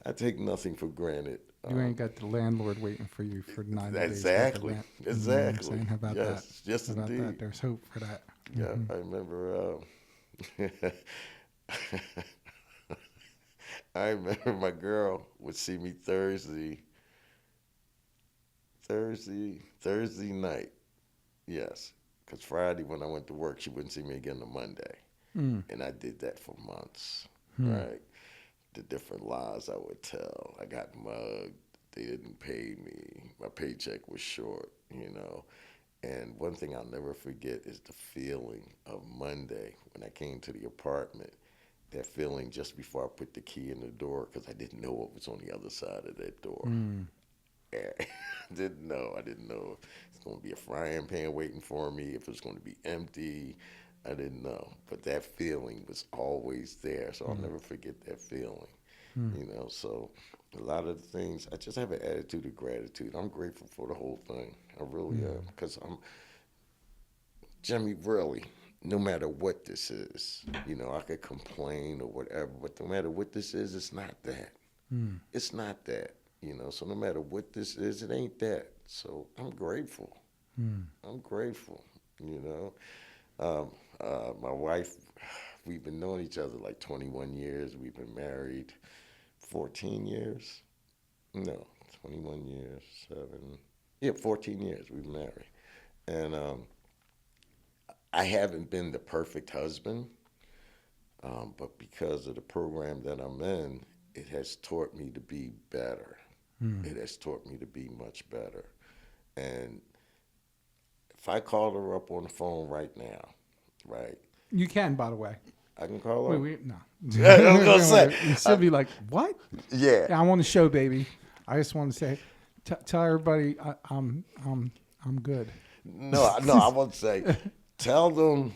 I take nothing for granted. You ain't got the landlord waiting for you for 90 days. Exactly. Worth of rent. You know what I'm Exactly. saying? How about Yes. that? Yes, How about indeed. that? There's hope for that. Yeah, I remember. I remember my girl would see me Thursday night. Yes, because Friday when I went to work, she wouldn't see me again on Monday, and I did that for months. Right, the different lies I would tell. I got mugged. They didn't pay me. My paycheck was short. You know. And one thing I'll never forget is the feeling of Monday when I came to the apartment. That feeling just before I put the key in the door because I didn't know what was on the other side of that door. I didn't know. I didn't know if it's going to be a frying pan waiting for me, if it's going to be empty. I didn't know. But that feeling was always there, so I'll never forget that feeling. You know, so a lot of the things, I just have an attitude of gratitude. I'm grateful for the whole thing. I really am. Because Jimmy, really, no matter what this is, you know, I could complain or whatever, but no matter what this is, it's not that. It's not that, you know. So no matter what this is, it ain't that. So I'm grateful. Mm. I'm grateful. You know, my wife, we've been knowing each other like 21 years. We've been married 14 years. No, 21 years, 14 years we've been married. And I haven't been the perfect husband, but because of the program that I'm in, it has taught me to be better. Mm. It has taught me to be much better. And if I called her up on the phone right now, right? You can, by the way. I can call her. No. I was gonna say. She'll be like, "What? Yeah. Yeah, I'm on the show, baby. I just want to say, tell everybody I'm good." No, I want to say, tell them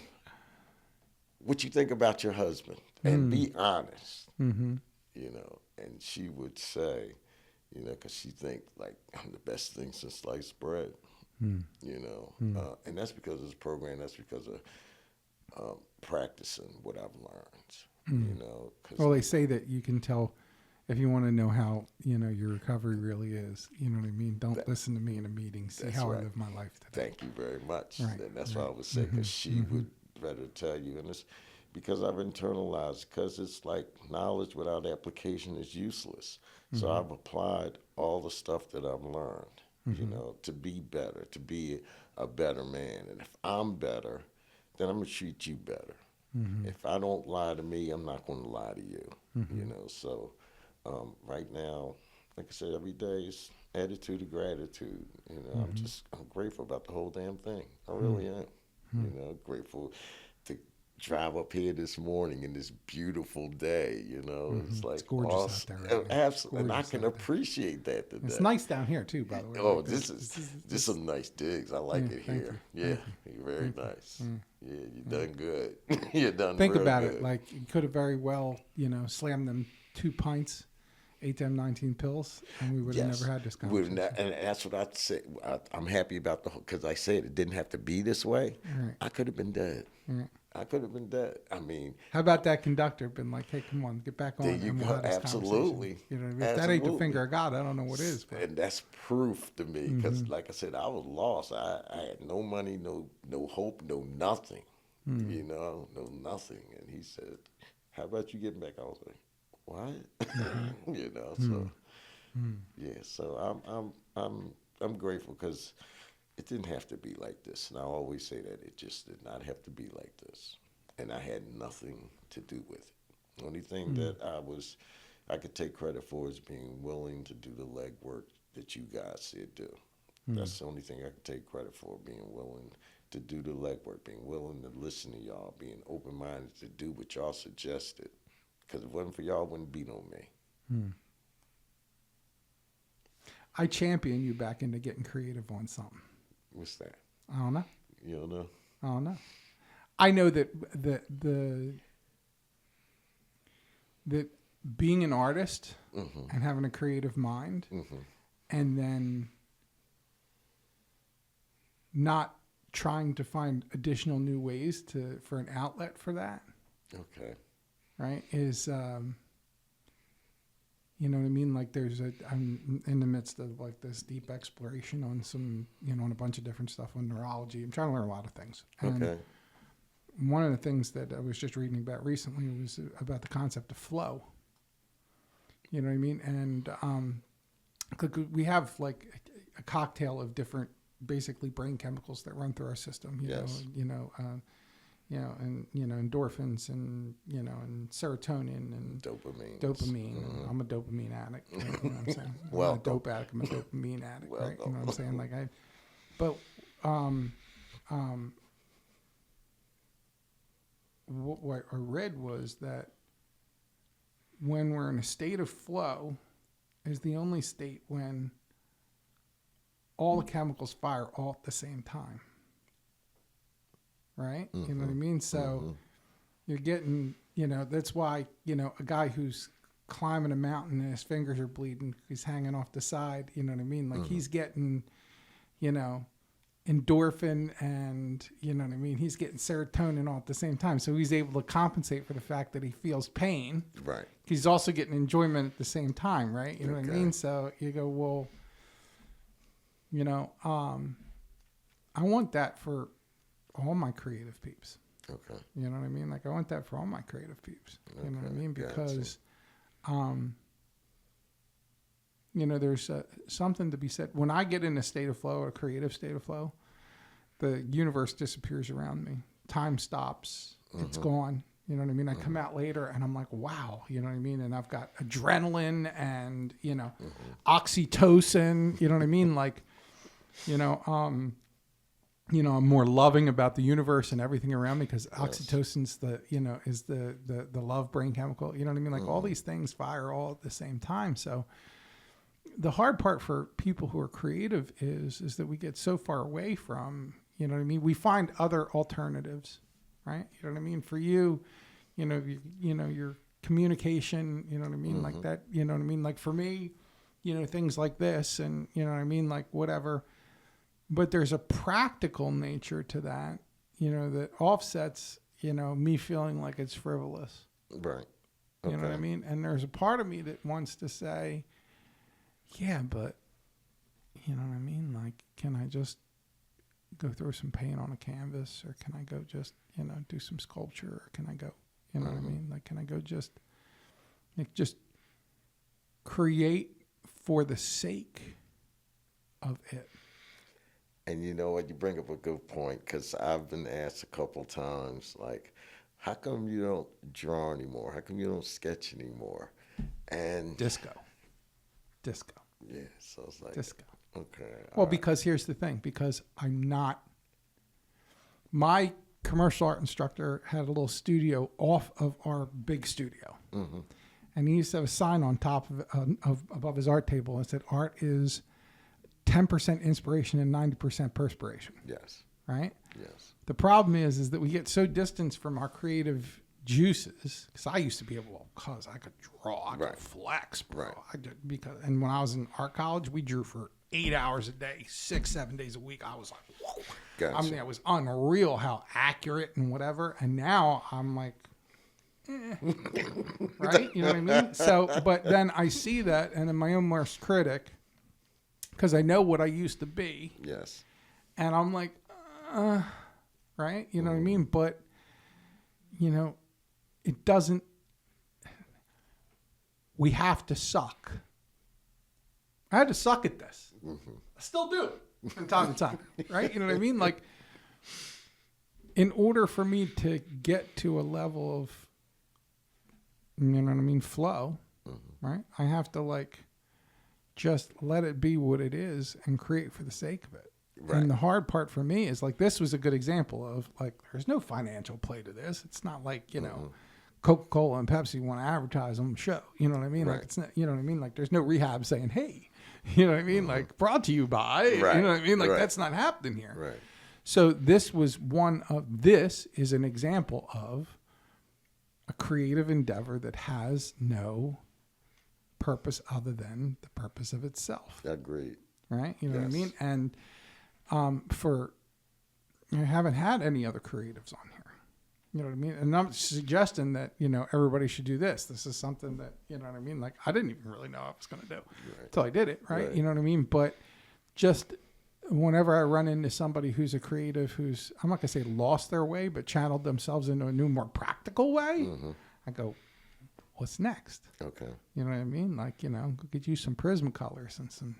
what you think about your husband and be honest. Mm-hmm. You know, and she would say, you know, because she think like I'm the best thing since sliced bread. Mm. You know, Mm. and that's because of this program. That's because of practicing what I've learned. Mm. You know, Well, they say that you can tell if you want to know how your recovery really is. You know what I mean? Don't listen to me in a meeting. See how right. I live my life today. Thank you very much. Right, And that's right. what I would say, because she would rather tell you. And it's because I've internalized, because it's like knowledge without application is useless. So I've applied all the stuff that I've learned, you know, to be better, to be a better man. And if I'm better, then I'm going to treat you better. If I don't lie to me, I'm not going to lie to you, you know. So right now, like I said, every day is attitude of gratitude. You know, I'm grateful about the whole damn thing. I really am. You know, grateful to drive up here this morning in this beautiful day. You know, it's like gorgeous awesome. out there right now. Absolutely, and I Gorgeous can out there. appreciate that today. It's nice down here too, by the way. Oh, Like this is some nice digs. I like it thank here. you. Yeah, you're very nice. Yeah, you done good. You done Think real about good. it. Like you could have very well, slammed them 2 pints, 8 them 19 pills, and we would have never had this conversation. And that's what I'd say. I'm happy about because I said it didn't have to be this way. Right. I could have been dead. Right. I could have been dead. I mean, How about that conductor been like, "Hey, come on, get back on"? there you and we'll go. have this Absolutely. conversation. You know what I mean? If that ain't the Absolutely. finger of God, I don't know what is. But And that's proof to me because, like I said, I was lost. I had no money, no hope, no nothing. You know, no nothing. And he said, "How about you getting back?" I was like, "What?" You know. So yeah. So I'm grateful because it didn't have to be like this. And I always say that it just did not have to be like this. And I had nothing to do with it. The only thing that I could take credit for is being willing to do the legwork that you guys said do. That's the only thing I could take credit for, being willing to do the legwork, being willing to listen to y'all, being open-minded to do what y'all suggested. Because if it wasn't for y'all, it wouldn't be no me. I champion you back into getting creative on something. What's that? I don't know. You don't know? I don't know. I know that that being an artist and having a creative mind, and then not trying to find additional new ways for an outlet for that, Okay. right, is you know what I mean? Like I'm in the midst of like this deep exploration on some, on a bunch of different stuff on neurology. I'm trying to learn a lot of things. And Okay. one of the things that I was just reading about recently was about the concept of flow. You know what I mean? And we have like a cocktail of different, basically brain chemicals that run through our system. Yes. And endorphins and and serotonin and Dopamine. dopamine. I'm a dopamine addict. Right? You know what I'm saying? I'm not a Welcome. dope addict. I'm a dopamine addict. Right? You know what I'm saying? Like what I read was that when we're in a state of flow is the only state when all the chemicals fire all at the same time. Right? You know what I mean? So you're getting, that's why, a guy who's climbing a mountain and his fingers are bleeding, he's hanging off the side, you know what I mean? Like he's getting, endorphin and, he's getting serotonin all at the same time. So he's able to compensate for the fact that he feels pain. Right. He's also getting enjoyment at the same time, right? You know what I Okay. mean? So you go, well, You know, I want that for all my creative peeps. Okay. You know what I mean? Like I want that for all my creative peeps. You know what I Okay, mean? gotcha. Because, you know, there's something to be said. When I get in a state of flow, a creative state of flow, the universe disappears around me. Time stops. It's gone. You know what I mean? I come out later and I'm like, wow. You know what I mean? And I've got adrenaline and, you know, oxytocin. You know what I mean? Like, you know, I'm more loving about the universe and everything around me because oxytocin's is the love brain chemical. You know what I mean? Like all these things fire all at the same time. So the hard part for people who are creative is that we get so far away from, you know what I mean? We find other alternatives, right? You know what I mean? For you, your communication, you know what I mean? Like that, you know what I mean? Like for me, you know, things like this and, you know what I mean? Like whatever. But there's a practical nature to that, you know, that offsets, you know, me feeling like it's frivolous. Right. You know what I mean? And there's a part of me that wants to say, yeah, but, you know what I mean? Like, can I just go throw some paint on a canvas or can I go just, you know, do some sculpture or can I go, you know what I mean? Like, can I go just create for the sake of it? And you know what? You bring up a good point because I've been asked a couple times, like, how come you don't draw anymore? How come you don't sketch anymore? And Disco. yeah, so it's like Disco. Okay. Well, because here's the thing, because my commercial art instructor had a little studio off of our big studio. Mm-hmm. And he used to have a sign on top of above his art table that said, art is 10% inspiration and 90% perspiration. Yes. Right? Yes. The problem is that we get so distanced from our creative juices, because I used to be able, because I could draw, I could flex, bro. Right. And when I was in art college, we drew for 8 hours a day, 6-7 days a week. I was like, whoa. Gotcha. I mean, it was unreal how accurate and whatever. And now I'm like, right? You know what I mean? So, but then I see that, and I'm my own worst critic, because I know what I used to be. Yes. And I'm like, right? You know what I mean? But, you know, it doesn't, we have to suck. I had to suck at this. I still do from time to time, right? You know what I mean? Like, in order for me to get to a level of, you know what I mean, flow, right? I have to, like, just let it be what it is and create for the sake of it. Right. And the hard part for me is, like, this was a good example of, like, there's no financial play to this. It's not like, you know, Coca-Cola and Pepsi want to advertise on the show. You know what I mean? Right. Like, it's not, you know what I mean? Like, there's no rehab saying, hey, you know what I mean? Like, brought to you by, you know what I mean? Like, that's not happening here. Right. So this is an example of a creative endeavor that has no purpose other than the purpose of itself. Agreed. Right? You know what I mean? And I haven't had any other creatives on here. You know what I mean? And I'm suggesting that, you know, everybody should do this. This is something that, you know what I mean? Like, I didn't even really know I was going to do until I did it, right? You know what I mean? But just whenever I run into somebody who's a creative, who's, I'm not going to say lost their way, but channeled themselves into a new, more practical way, I go, what's next? Okay. You know what I mean? Like, you know, go get you some Prismacolors and some,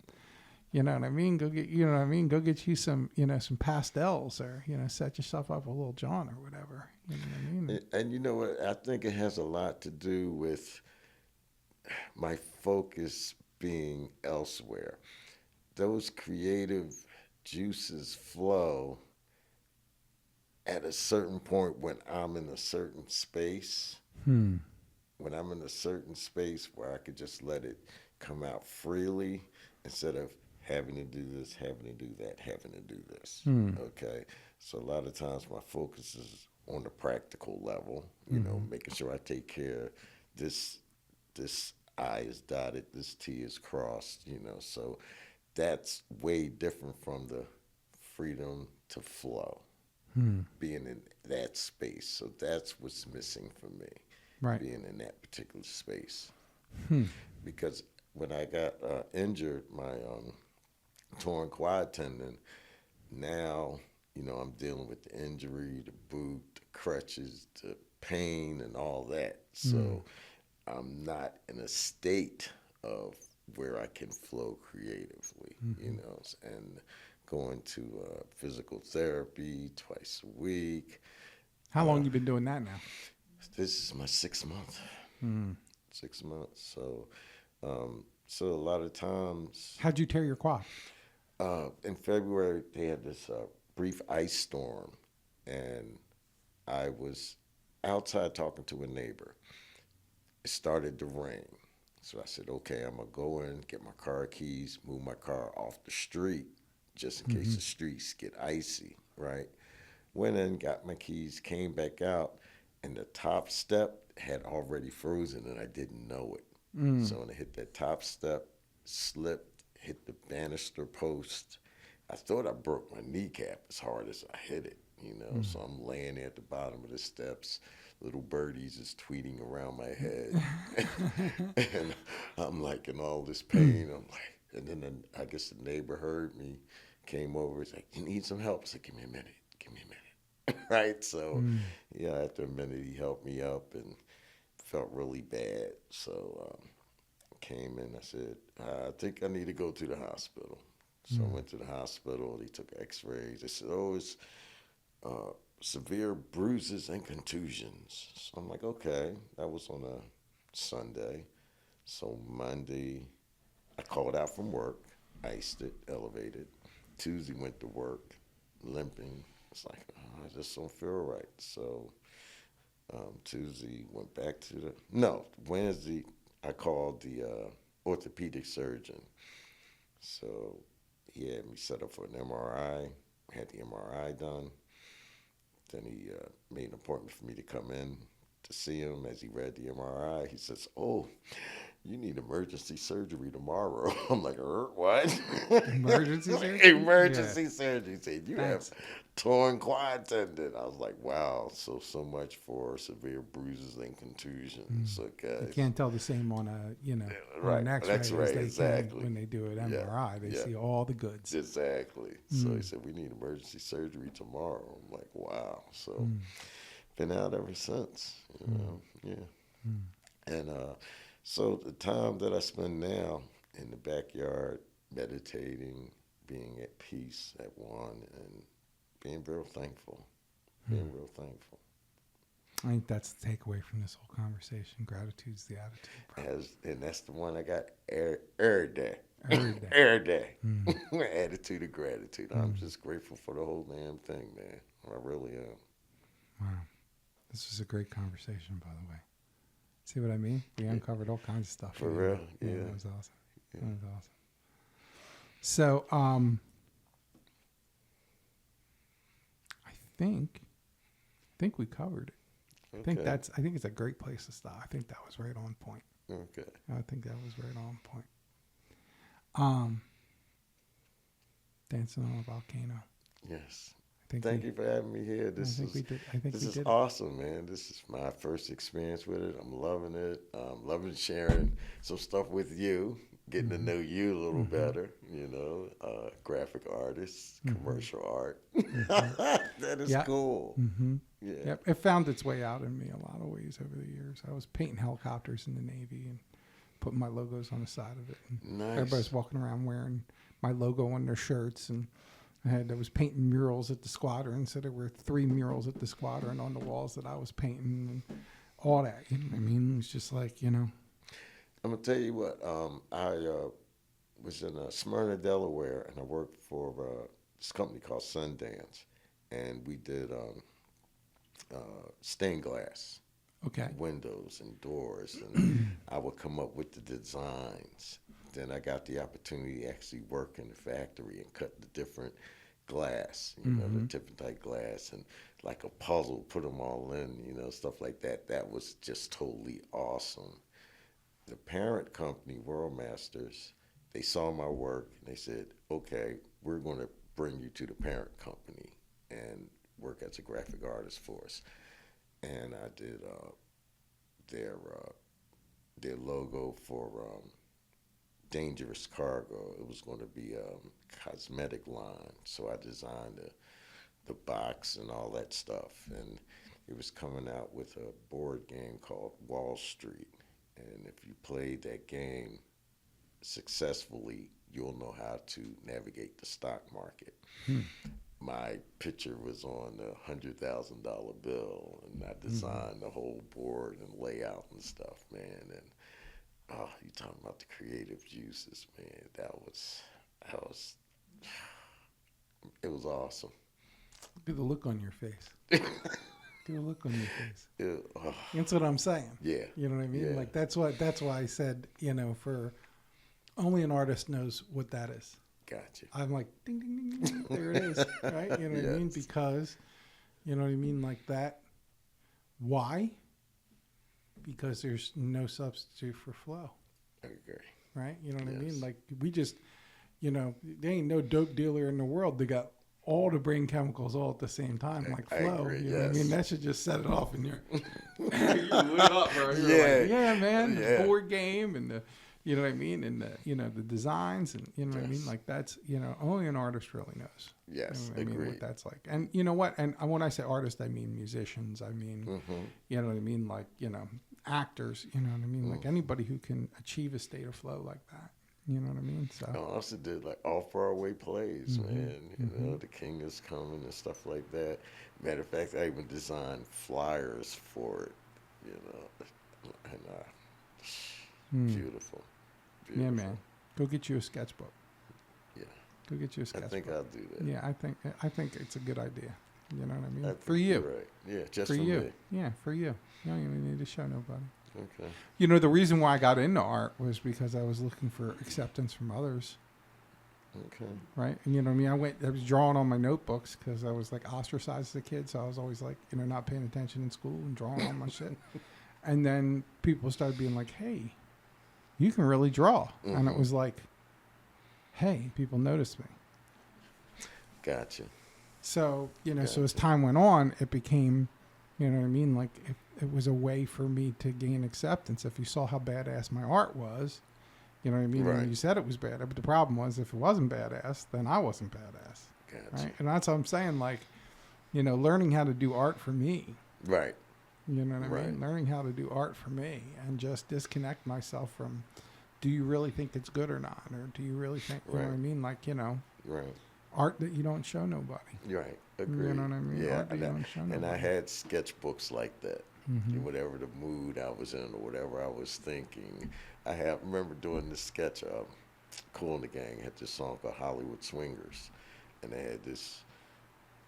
you know what I mean? Go get you some, you know, some pastels, or, you know, set yourself up with Little John or whatever. You know what I mean? And you know what? I think it has a lot to do with my focus being elsewhere. Those creative juices flow at a certain point when I'm in a certain space. When I'm in a certain space where I could just let it come out freely instead of having to do this, having to do that, having to do this. Okay? So a lot of times my focus is on the practical level, you know, making sure I take care of this I is dotted, this T is crossed, you know. So that's way different from the freedom to flow, being in that space. So that's what's missing for me, being in that particular space. Because when I got injured, torn quad tendon. Now, I'm dealing with the injury, the boot, the crutches, the pain, and all that. So I'm not in a state of where I can flow creatively, and going to physical therapy twice a week. How long you been doing that now? This is my 6 month. Mm. 6 months. So a lot of times. How'd you tear your quad? In February, they had this brief ice storm, and I was outside talking to a neighbor. It started to rain. So I said, okay, I'm going to go in, get my car keys, move my car off the street, just in case the streets get icy, right? Went in, got my keys, came back out, and the top step had already frozen, and I didn't know it. So when I hit that top step, slipped, hit the banister post. I thought I broke my kneecap as hard as I hit it, So I'm laying there at the bottom of the steps. Little birdies is tweeting around my head. And I'm like in all this pain. I'm like, and then I guess the neighbor heard me, came over, he's like, you need some help? I said, give me a minute. Right? So, after a minute, he helped me up and felt really bad. So came in, I said, I think I need to go to the hospital. So I went to the hospital. They took x-rays. They said, it's severe bruises and contusions. So I'm like, okay. That was on a Sunday. So Monday, I called out from work, iced it, elevated. Tuesday went to work, limping. It's like, I just don't feel right. So Tuesday went back to Wednesday, I called the orthopedic surgeon. So he had me set up for an MRI, had the MRI done. Then he made an appointment for me to come in to see him. As he read the MRI, he says, you need emergency surgery tomorrow. I'm like, what? Emergency surgery? Emergency surgery. He said, you have torn quad tendon. I was like, wow. So much for severe bruises and contusions. Okay. You can't tell the same on right. on an X-ray That's right. as they Exactly. can when they do an MRI. They see all the goods. Exactly. So he said, we need emergency surgery tomorrow. I'm like, wow. So been out ever since. And so the time that I spend now in the backyard, meditating, being at peace at one, and being real thankful. Real thankful. I think that's the takeaway from this whole conversation. Gratitude's the attitude. And that's the one I got every day. Every day. Attitude of gratitude. I'm just grateful for the whole damn thing, man. I really am. Wow. This was a great conversation, by the way. See what I mean? We uncovered all kinds of stuff. For real? Yeah. That was awesome. Yeah. That was awesome. So, I think we covered it. Okay. I think it's a great place to stop. I think that was right on point. Okay. I think that was right on point. Dancing on a volcano. Yes. I think Thank you for having me here. This is did awesome, man. This is my first experience with it. I'm loving it. Loving sharing some stuff with you, getting to know you a little better, graphic artists, commercial art. That is cool. Yeah. Yep. It found its way out in me a lot of ways over the years. I was painting helicopters in the Navy and putting my logos on the side of it. And Nice. everybody's walking around wearing my logo on their shirts, and I was painting murals at the squadron, so there were 3 murals at the squadron on the walls that I was painting and all that. You know what I mean? It was just like, I'm going to tell you what. I was in Smyrna, Delaware, and I worked for this company called Sundance, and we did stained glass. Okay. Windows and doors, and I would come up with the designs. Then I got the opportunity to actually work in the factory and cut the different glass, the different type glass, and like a puzzle, put them all in, stuff like that. That was just totally awesome. The parent company, World Masters, they saw my work and they said, okay, we're going to bring you to the parent company and work as a graphic artist for us. And I did their logo for dangerous cargo. It was going to be a cosmetic line. So I designed the box and all that stuff. And it was coming out with a board game called Wall Street. And if you played that game successfully, you'll know how to navigate the stock market. My picture was on the $100,000 bill, and I designed the whole board and layout and stuff, man. And oh, you talking about the creative juices, man? That was, it was awesome. Look at the look on your face. Look at the look on your face. Oh, That's what I'm saying. yeah. You know what I mean? Yeah. Like that's why I said, for only an artist knows what that is. Gotcha. I'm like, ding, ding, ding, ding, there it is, right? You know what I mean? Yes. Because, you know what I mean? Like that. Why? Because there's no substitute for flow, I agree. right? You know what I mean? Yes. Like we just, there ain't no dope dealer in the world that got all the brain chemicals all at the same time, like I flow. agree, You know what I yes. mean? That should just set it off in your, You lit up, bro. You're Yeah. like, yeah, man, the Yeah. board game and the, you know what I mean? And the designs and, you know what I mean? Yes. Like that's, only an artist really knows. Yes, You know what I mean? agreed. What that's like. And you know what? And when I say artist, I mean musicians. I mean, Mm-hmm. you know what I mean? Like, actors, you know what I mean? Like anybody who can achieve a state of flow like that. You know what I mean? So, I also did like off-Broadway plays, man. You know, The King is Coming and stuff like that. Matter of fact, I even designed flyers for it. And beautiful. yeah, man. Go get you a sketchbook. Yeah, Go get you a I sketchbook. think I'll do that. Yeah, I think it's a good idea. You know what I mean? I For think you. you're right. Yeah, just For for you. me. Yeah, for you. You don't even need to show nobody. Okay. The reason why I got into art was because I was looking for acceptance from others, Okay. right? And you know what I mean? I was drawing on my notebooks because I was like ostracized as a kid, so I was always like, not paying attention in school and drawing on my shit. And then people started being like, "Hey, you can really draw," and it was like, "Hey, people noticed me." Gotcha. So so as Gotcha. time went on, it became, you know what I mean? Like it was a way for me to gain acceptance. If you saw how badass my art was, you know what I mean? Right. And you said it was bad, but the problem was if it wasn't badass, then I wasn't badass, Gotcha. right? And that's what I'm saying. Like, learning how to do art for me. Right. You know what I Right. mean? Learning how to do art for me and just disconnect myself from, do you really think it's good or not? Or do you really think, you know what I Right. mean? Like, Right. art that you don't show nobody. Right. Agreed. You know what I mean? Yeah. Art that you don't show And I nobody. had sketchbooks like that. Mhm. Whatever the mood I was in or whatever I was thinking. Remember doing this sketch of Cool and the Gang had this song called Hollywood Swingers. And they had this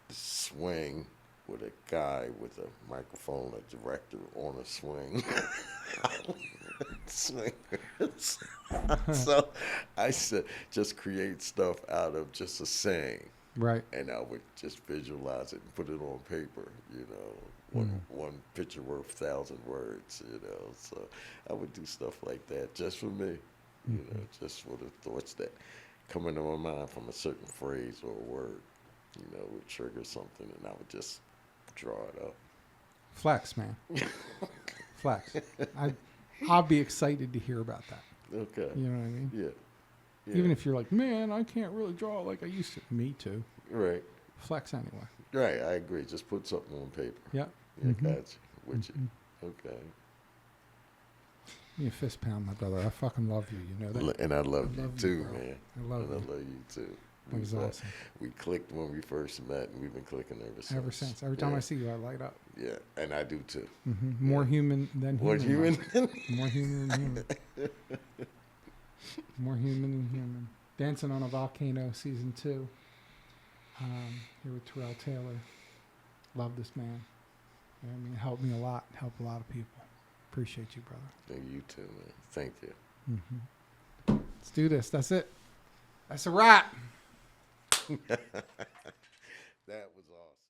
swing with a guy with a microphone, a director on a swing. Swingers. So I said, just create stuff out of just a saying. Right. And I would just visualize it and put it on paper, one picture worth 1,000 words, So I would do stuff like that just for me, just for the thoughts that come into my mind from a certain phrase or a word, would trigger something, and I would just draw it up. Flex, man. Flex. I'll be excited to hear about that. Okay. You know what I mean? Yeah. Even if you're like, man, I can't really draw like I used to. Me too. Right. Flex anyway. Right, I agree. Just put something on paper. Yep. Yeah, Mhm. got you. With you. Okay. Give me a fist pound, my brother. I fucking love you. You know that? And I love you love you, too, bro. man. I love And you. I love you too. That was awesome. We clicked when we first met, and we've been clicking ever since. Ever since. Every time Yeah. I see you, I light up. Yeah, and I do too. More human than human. More human? man. More human than human. More human than human. Dancing on a Volcano, season 2. Here with Terell Taylor. Love this man. You know what I mean? Helped me a lot. Helped a lot of people. Appreciate you, brother. And you too, man. Thank you. Let's do this. That's it. That's a wrap. That was awesome.